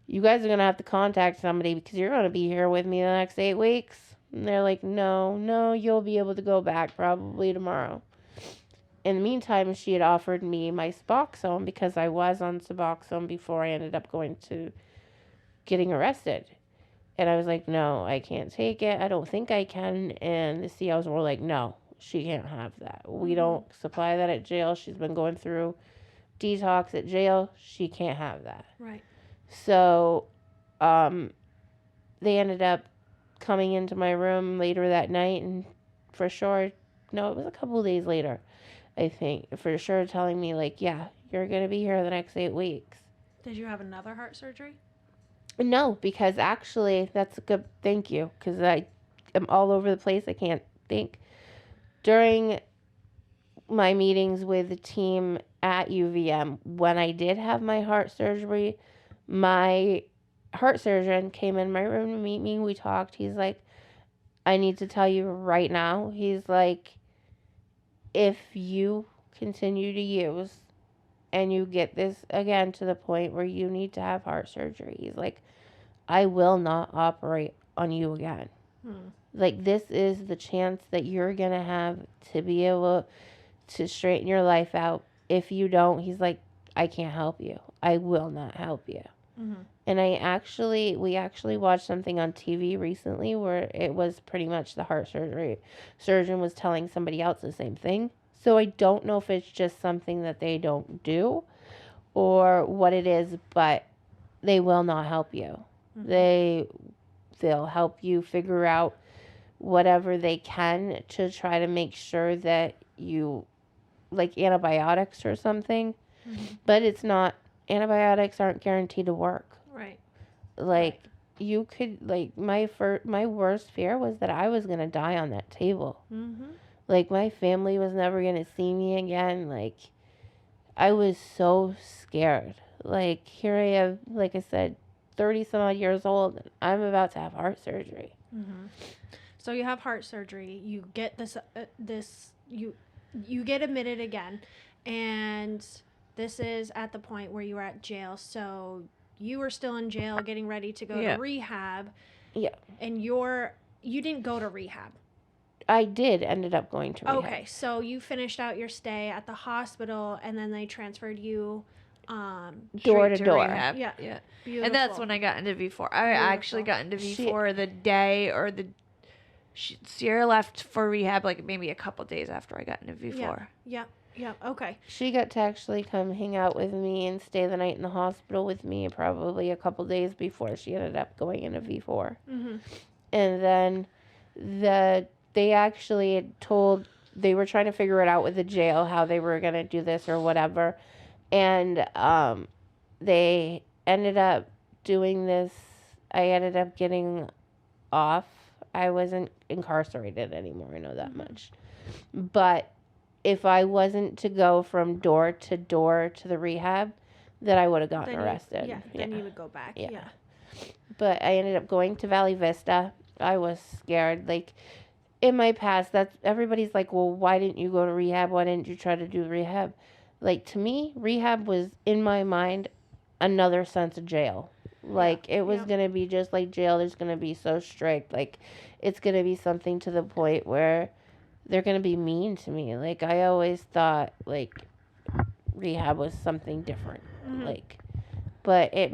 you guys are going to have to contact somebody because you're going to be here with me the next 8 weeks. And they're like, no, you'll be able to go back probably tomorrow. In the meantime, she had offered me my Suboxone because I was on Suboxone before I ended up going to getting arrested. And I was like, no, I can't take it. I don't think I can. And the COs were like, no, she can't have that. We don't supply that at jail. She's been going through detox at jail. She can't have that. Right. So they ended up coming into my room later that night and for sure, no, it was a couple of days later, I think, for sure telling me, like, yeah, you're going to be here the next 8 weeks. Did you have another heart surgery? No, because actually, that's a good, thank you, because I am all over the place. I can't think. During my meetings with the team at UVM, when I did have my heart surgery, my heart surgeon came in my room to meet me. We talked. He's like, I need to tell you right now. He's like, if you continue to use and you get this again to the point where you need to have heart surgery, he's like, I will not operate on you again. Like, this is the chance that you're going to have to be able to straighten your life out. If you don't, he's like, I can't help you. I will not help you. And we actually watched something on TV recently where it was pretty much the heart surgeon was telling somebody else the same thing. So I don't know if it's just something that they don't do or what it is, but they will not help you. They'll help you figure out whatever they can to try to make sure that you, like antibiotics or something, but it's not, antibiotics aren't guaranteed to work. Right. Like, you could, like, my worst fear was that I was going to die on that table. Like, my family was never going to see me again. Like, I was so scared. Like, here I am, like I said, 30 some odd years old, and I'm about to have heart surgery. So you have heart surgery. You get you get admitted again, and this is at the point where you were at jail. So you were still in jail, getting ready to go to rehab. Yeah. And you didn't go to rehab. I ended up going to rehab. Okay, so you finished out your stay at the hospital, and then they transferred you door to door. Rehab. Yeah. Beautiful. And that's when I got into V4. I actually got into V4 the day or Sierra left for rehab like maybe a couple days after I got into V4. Yeah. Okay. She got to actually come hang out with me and stay the night in the hospital with me probably a couple days before she ended up going into V4. And then they actually had they were trying to figure it out with the jail, how they were going to do this or whatever. And they ended up doing this. I ended up getting off. I wasn't incarcerated anymore. I know that much. But if I wasn't to go from door to door to the rehab, that I would have gotten arrested. Then you would go back. Yeah. But I ended up going to Valley Vista. I was scared. Like, in my past, that's everybody's like, well, why didn't you go to rehab? Why didn't you try to do rehab? Like, to me, rehab was, in my mind, another sense of jail. Like, it was going to be just like jail. There's going to be so strict. Like, it's going to be something to the point where they're going to be mean to me. Like, I always thought, like, rehab was something different. Like, but it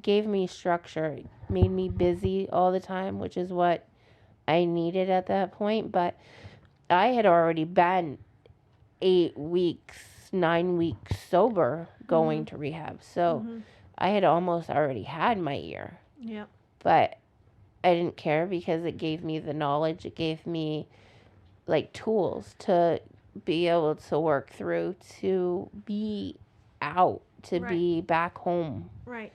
gave me structure. It made me busy all the time, which is what I needed at that point. But I had already been 8 weeks, 9 weeks sober going to rehab. So I had almost already had my year. Yeah. But I didn't care because it gave me the knowledge. It gave me, like, tools to be able to work through, to be out, to be back home. Right.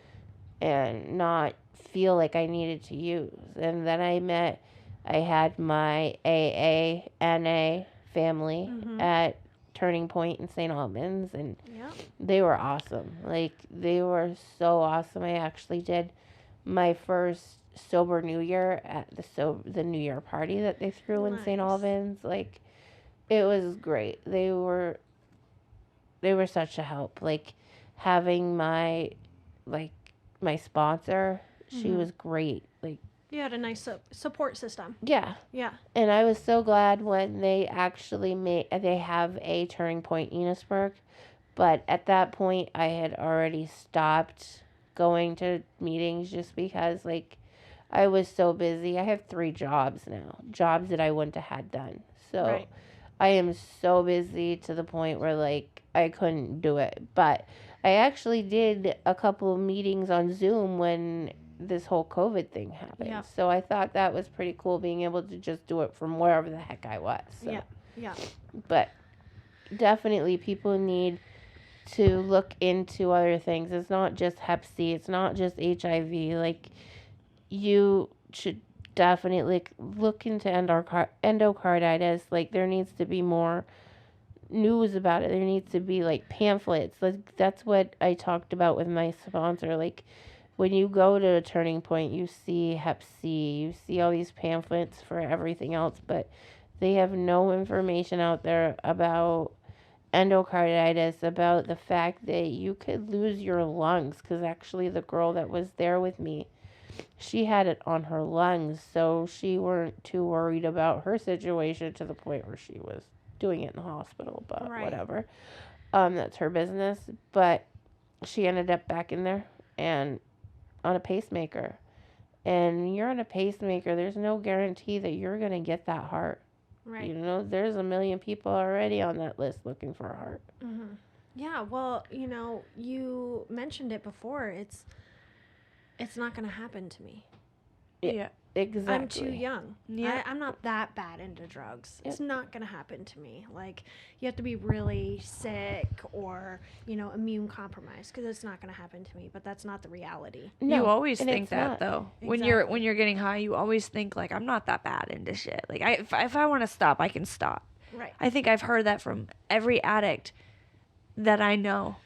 And not feel like I needed to use. And then I had my AA, NA family at Turning Point in St. Albans, and they were awesome. Like, they were so awesome. I actually did my first sober New Year at the New Year party that they threw in St. Albans. Like, it was great. They were such a help. Like, having my sponsor, she was great. Like, you had a nice support system. Yeah. Yeah. And I was so glad when they actually they have a Turning Point Enosburg. But at that point, I had already stopped going to meetings just because, like, I was so busy. I have 3 jobs now, jobs that I wouldn't have had done. So I am so busy to the point where, like, I couldn't do it. But I actually did a couple of meetings on Zoom when this whole COVID thing happened. Yeah. So I thought that was pretty cool, being able to just do it from wherever the heck I was. So. Yeah. But definitely people need to look into other things. It's not just Hep C. It's not just HIV. Like, you should definitely look into endocarditis. Like, there needs to be more news about it. There needs to be, like, pamphlets. Like, that's what I talked about with my sponsor. Like, when you go to a Turning Point, you see Hep C, you see all these pamphlets for everything else, but they have no information out there about endocarditis, about the fact that you could lose your lungs, because actually the girl that was there with me, she had it on her lungs, so she weren't too worried about her situation to the point where she was doing it in the hospital, but whatever. That's her business. But she ended up back in there and on a pacemaker. And you're on a pacemaker, there's no guarantee that you're going to get that heart. Right. You know, there's 1 million people already on that list looking for a heart. Yeah, well, you know, you mentioned it before. It's not going to happen to me. Yeah. Exactly. I'm too young. Yeah. I'm not that bad into drugs. Yep. It's not going to happen to me. Like, you have to be really sick or, you know, immune compromised, because it's not going to happen to me. But that's not the reality. No, you always and think it's that not. though. Exactly. When you're getting high, you always think, like, I'm not that bad into shit. Like, if I want to stop, I can stop. Right. I think I've heard that from every addict that I know.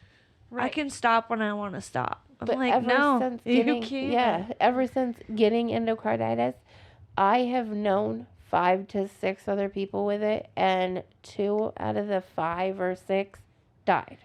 Right. I can stop when I want to stop. I'm But like, ever no, since you getting, can't. ever since getting endocarditis, I have known 5 to 6 other people with it, and 2 out of the 5 or 6 died.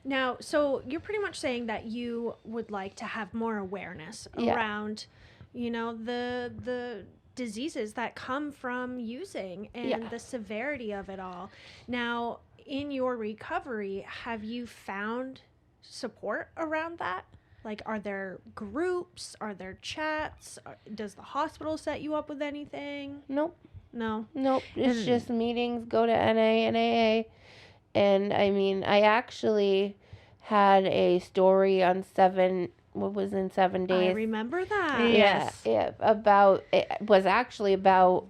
Now, so you're pretty much saying that you would like to have more awareness around, you know, the diseases that come from using and the severity of it all. Now, in your recovery, have you found support around that? Like, are there groups? Are there chats? Does the hospital set you up with anything? Nope. No. It's just meetings, go to NA and AA. And, I mean, I actually had a story on 7 days. I remember that. Yes. Yeah, it was actually about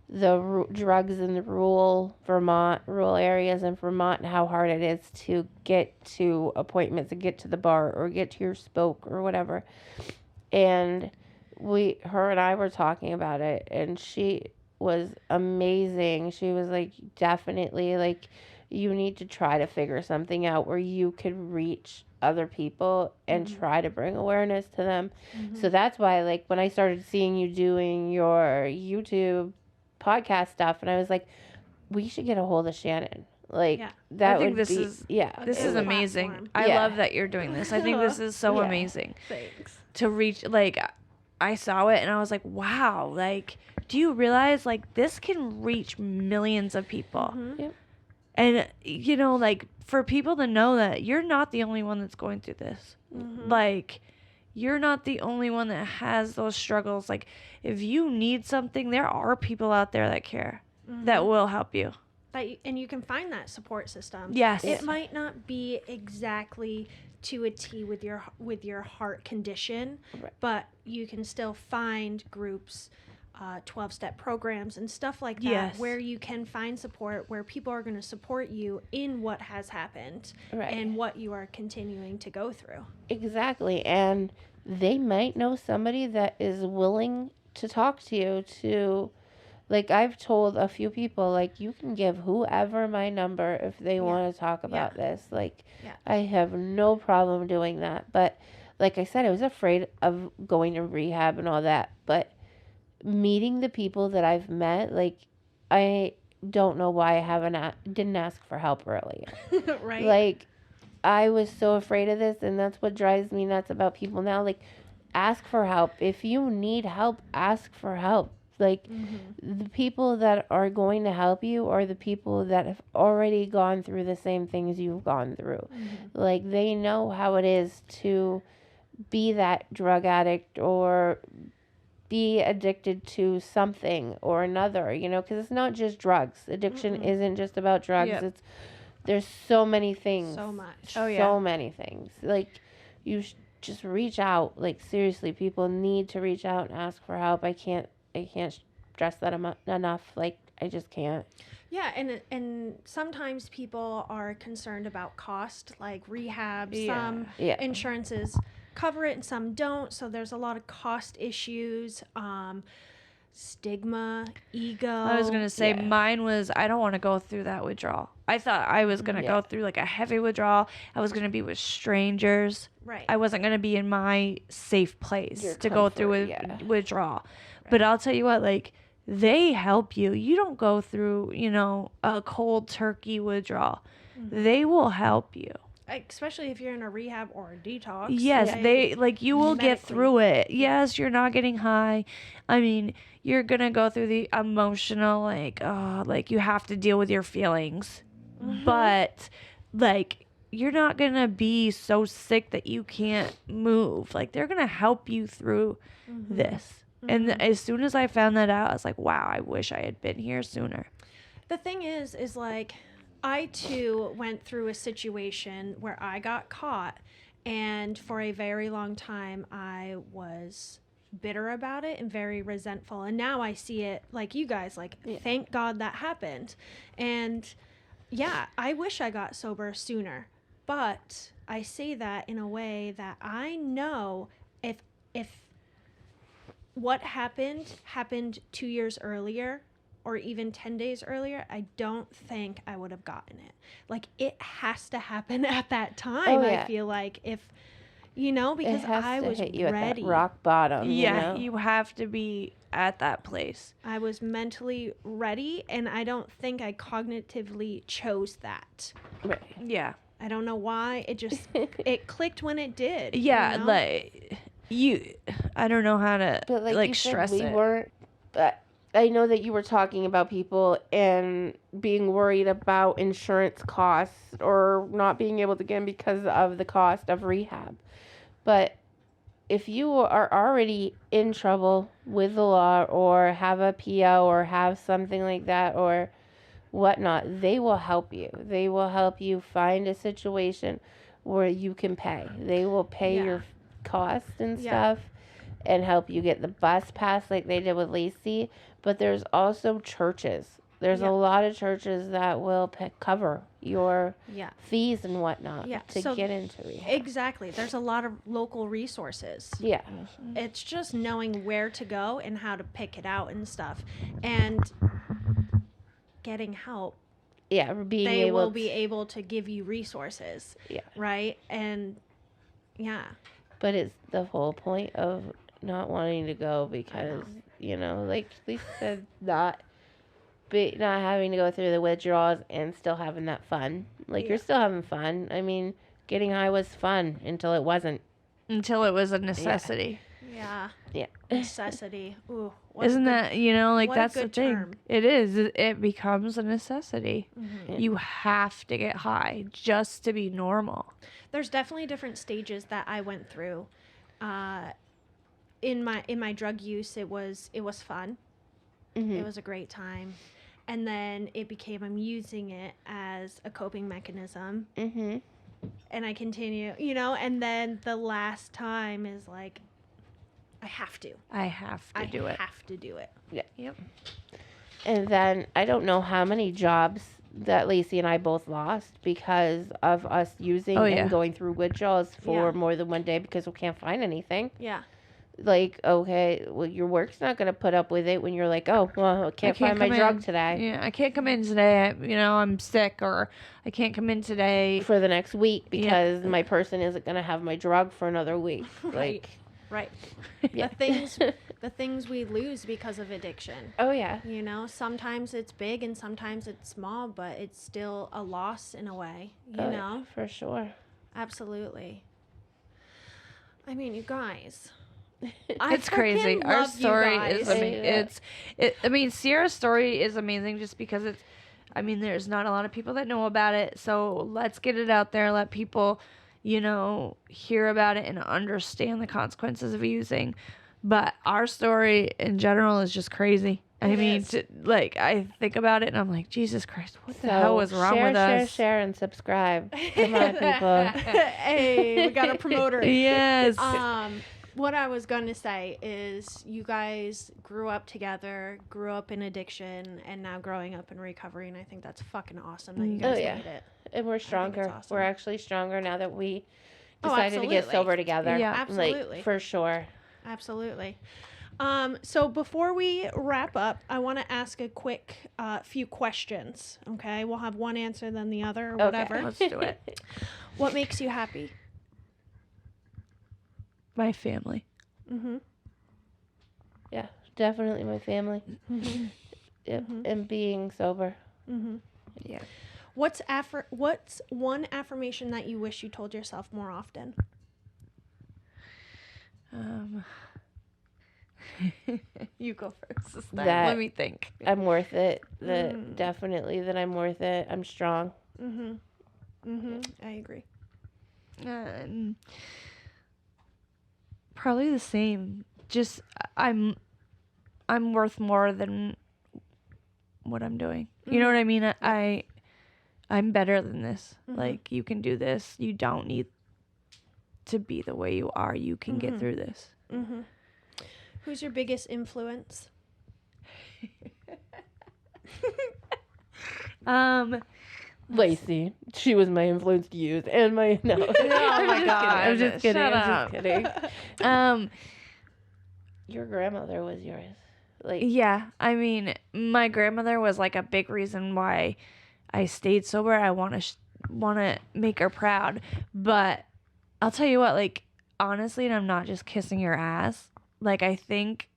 the drugs in the rural areas in Vermont, and how hard it is to get to appointments, to get to the bar or get to your spoke or whatever. And her and I were talking about it, and was amazing. She was like, definitely, like, you need to try to figure something out where you could reach other people and try to bring awareness to them. So that's why, like, when I started seeing you doing your YouTube podcast stuff, and I was like, we should get a hold of Shannon. Like, Yeah. that I think would this be, is yeah. this It is was amazing. platform. I Yeah. love that you're doing this. I think this is so Yeah. amazing Thanks. to reach. Like, I saw it and I was like, wow. Like, do you realize like this can reach millions of people? Yep. And you know, like for people to know that you're not the only one that's going through this. Like, you're not the only one that has those struggles. Like, if you need something, there are people out there that care, that will help you. And you can find that support system. Yes. It might not be exactly to a T with your heart condition, Right. but you can still find groups, 12-step programs and stuff like that, Yes. where you can find support, where people are going to support you in what has happened Right. and what you are continuing to go through. Exactly. And they might know somebody that is willing to talk to you to, like, I've told a few people, like, you can give whoever my number if they want to talk about this. Like, I have no problem doing that. But like I said, I was afraid of going to rehab and all that. But meeting the people that I've met, like, I don't know why I didn't ask for help earlier. Right? Like, I was so afraid of this, and that's what drives me nuts about people now. Like, ask for help. If you need help, ask for help. Like, the people that are going to help you are the people that have already gone through the same things you've gone through. Like, they know how it is to be that drug addict or be addicted to something or another, you know, because it's not just drugs. Addiction isn't just about drugs. Yep. There's so many things. So much. Oh, yeah. So many things. Like, you just reach out. Like, seriously, people need to reach out and ask for help. I can't stress that enough. Like, I just can't. Yeah, and sometimes people are concerned about cost, like rehab. Some Yeah. insurances cover it and some don't, so there's a lot of cost issues, stigma, ego. I was gonna say mine was I don't want to go through that withdrawal. I thought I was gonna go through like a heavy withdrawal. I was gonna be with strangers. Right. I wasn't gonna be in my safe place Your to go through withdrawal. But I'll tell you what, like, they help you. You don't go through, you know, a cold turkey withdrawal. They will help you. Especially if you're in a rehab or a detox. Yes, they like you will get medically. through it. Yes, you're not getting high. I mean, you're gonna go through the emotional, like you have to deal with your feelings, but like you're not gonna be so sick that you can't move. Like, they're gonna help you through this. And as soon as I found that out, I was like, wow, I wish I had been here sooner. The thing is like, I too went through a situation where I got caught, and for a very long time I was bitter about it and very resentful. And now I see it like you guys, like, thank God that happened. And yeah, I wish I got sober sooner. But I say that in a way that I know if what happened 2 years earlier or even 10 days earlier, I don't think I would have gotten it. Like, it has to happen at that time. I feel like, if, you know, because I was hit you ready. At that rock bottom. Yeah, you know? you have to be at that place. I was mentally ready, and I don't think I cognitively chose that. Right. Yeah. I don't know why. It just, it clicked when it did. Yeah, you know? like I don't know how to But like you stress said, we it. weren't. But I know that you were talking about people and being worried about insurance costs or not being able to get in because of the cost of rehab. But if you are already in trouble with the law or have a PO or have something like that or whatnot, they will help you. They will help you find a situation where you can pay. They will pay your costs and stuff and help you get the bus pass like they did with Laci. But there's also churches. There's Yeah. a lot of churches that will cover your Yeah. fees and whatnot Yeah, to so get into rehab. Exactly. There's a lot of local resources. Yeah. It's just knowing where to go and how to pick it out and stuff. And getting help. Yeah, being They able will be able to give you resources. Yeah. Right? And yeah. But it's the whole point of not wanting to go because, like Lisa said, not having to go through the withdrawals and still having that fun. Like, you're still having fun. I mean, getting high was fun until it wasn't. Until it was a necessity. Yeah. Yeah. Necessity. Ooh. Isn't that, like, what a that's the good thing. term. It is. It becomes a necessity. Mm-hmm. You have to get high just to be normal. There's definitely different stages that I went through. In my drug use, it was fun. Mm-hmm. It was a great time. And then it became, I'm using it as a coping mechanism. Mm-hmm. And I continue, and then the last time is like, I have to. I have to do it. I have to do it. Yeah. Yep. And then I don't know how many jobs that Laci and I both lost because of us using and going through withdrawals for more than one day because we can't find anything. Yeah. Like, okay, well, your work's not going to put up with it when you're like, oh, well, I can't find my drug today. Yeah, I can't come in today. I'm sick, or I can't come in today For the next week because my person isn't going to have my drug for another week. Like, Right. Yeah. The things we lose because of addiction. Oh, yeah. Sometimes it's big and sometimes it's small, but it's still a loss in a way, Oh, yeah, for sure. Absolutely. I mean, you guys. It's crazy. Our story is amazing. Sierra's story is amazing just because there's not a lot of people that know about it. So let's get it out there. Let people, hear about it and understand the consequences of using. But our story in general is just crazy. I think about it and I'm like, Jesus Christ, what the hell was wrong with us? Share, and subscribe. Come on, people. Hey, we got a promoter. Yes. What I was going to say is you guys grew up together, grew up in addiction, and now growing up in recovery, and I think that's fucking awesome that you guys made it. And we're stronger. Awesome. We're actually stronger now that we decided to get sober together. Yeah. Absolutely. Like, for sure. Absolutely. So before we wrap up, I want to ask a quick few questions, okay? We'll have one answer, then the other, or whatever. Let's do it. What makes you happy? My family. Mm-hmm. Yeah, definitely my family. Mm-hmm. Yep. And being sober. Mm-hmm. Yeah. What's one affirmation that you wish you told yourself more often? You go first this time. That Let me think. I'm worth it. Definitely that I'm worth it. I'm strong. Mm-hmm. Mm-hmm. I agree. Probably the same. Just I'm worth more than what I'm doing. You know what I mean? I'm better than this. Mm-hmm. Like, you can do this. You don't need to be the way you are. You can get through this. Mm-hmm. Who's your biggest influence? Laci. She was my influence to use and my no. Oh my God. I'm just kidding. Shut I'm up. just kidding. Your grandmother was yours. Like, yeah, I mean, my grandmother was like a big reason why I stayed sober. I want to make her proud. But I'll tell you what, like, honestly, and I'm not just kissing your ass. Like, I think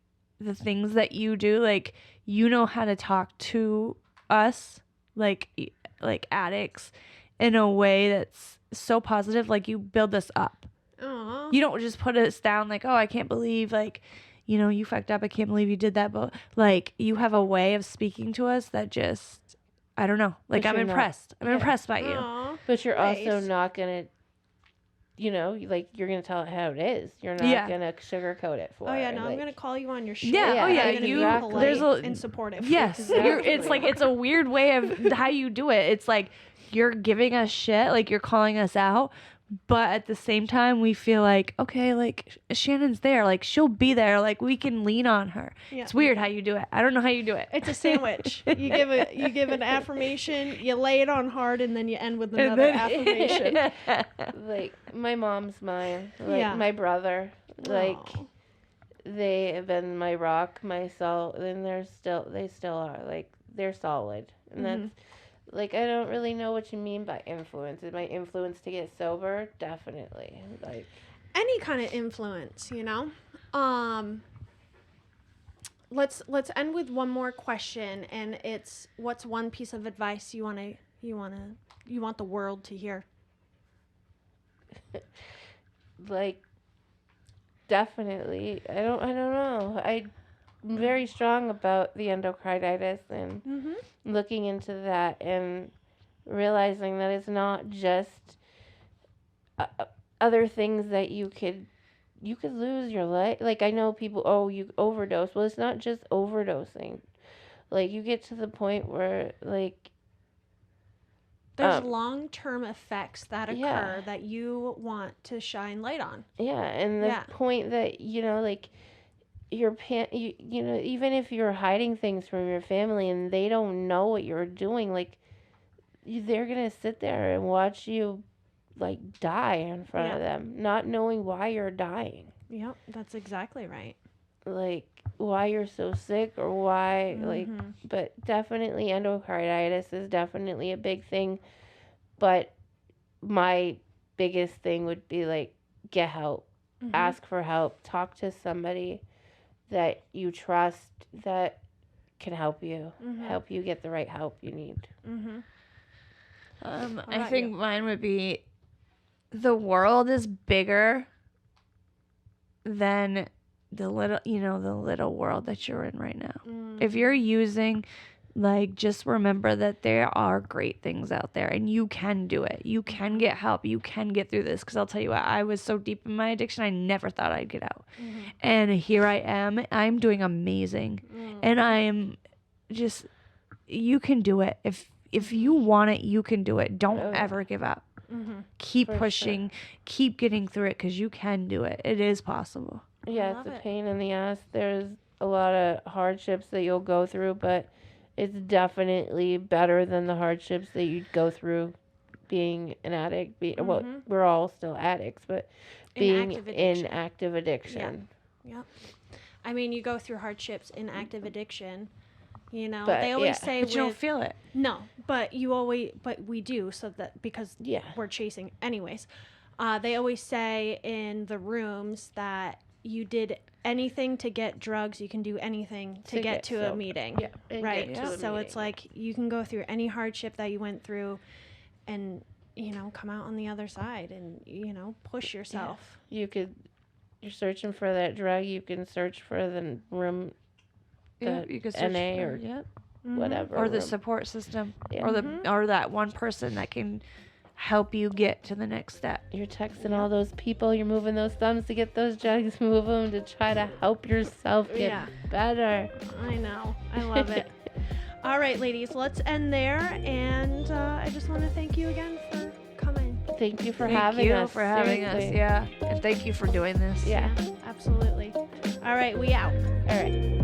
the things that you do, like, you know how to talk to us, like addicts, in a way that's so positive. Like, you build us up. Aww. You don't just put us down like, oh, I can't believe, like, you fucked up. I can't believe you did that. But, like, you have a way of speaking to us that just, I don't know. Like, But I'm you're impressed. I'm impressed by you. Aww. but you're also Nice. not gonna, like, you're gonna tell it how it is. You're not gonna sugarcoat it for Oh yeah, her. no, like, I'm gonna call you on your shit. Yeah, oh, yeah, I'm gonna you- be exactly. polite there's a- and supportive. Yes. Exactly. It's like, it's a weird way of how you do it. It's like, you're giving us shit. Like, you're calling us out. but at the same time we feel like, okay, like Shannon's there, like she'll be there, like we can lean on her. Yeah. It's weird how you do it. I don't know how you do it. It's a sandwich. You give an affirmation, you lay it on hard, and then you end with another then- affirmation. Like my mom's mine, like Yeah. my brother, like Aw. they have been my rock, my soul, and they still are, like they're solid, and that's like I don't really know what you mean by influence. Is my influence to get sober? Definitely, like Any kind of influence, you know. Let's end with one more question, and it's what's one piece of advice you want the world to hear? like definitely. I don't know. I'm very strong about the endocarditis and looking into that and realizing that it's not just other things that you could lose your life. Like I know people, you overdose. Well, it's not just overdosing. Like you get to the point where like There's long-term effects that occur yeah. that you want to shine light on. yeah, and the Yeah. point that like your you know, even if you're hiding things from your family and they don't know what you're doing, like they're gonna sit there and watch you like die in front of them, not knowing why you're dying, Yep, that's exactly right. like why you're so sick or why like. But definitely endocarditis is definitely a big thing, but my biggest thing would be like get help, ask for help, talk to somebody that you trust that can help you get the right help you need. I about think mine would be the world is bigger than the little world that you're in right now. If you're using, like, just remember that there are great things out there and you can do it. You can get help. You can get through this. Because I'll tell you what, I was so deep in my addiction, I never thought I'd get out. And here I am. I'm doing amazing. And I am just, you can do it. If you want it, you can do it. Don't ever give up. Keep pushing. Keep getting through it because you can do it. It is possible. Yeah, it's a pain in the ass. There's a lot of hardships that you'll go through, but it's definitely better than the hardships that you'd go through being an addict. Well, we're all still addicts, but being in active addiction. Yep. I mean, you go through hardships in active addiction. You know, But, they always yeah. say But you don't feel it. No, but we do, so that because we're chasing anyways. They always say in the rooms that you did anything to get drugs, you can do anything to get to a sober. meeting. Yeah, and Right. get to a So it's meeting. like you can go through any hardship that you went through and, come out on the other side and, push yourself. You're searching for that drug, you can search for the room, the You can search NA for, or whatever. or the room. support system, Yeah. or that one person that can help you get to the next step. You're texting all those people, you're moving those thumbs to get those drugs, move them to try to help yourself get better. I know. I love it. All right, ladies, let's end there. And I just want to thank you again for coming. Thank you for Thank having you us. for having us. seriously. Yeah, and thank you for doing this. Yeah. Absolutely. All right, we out. All right.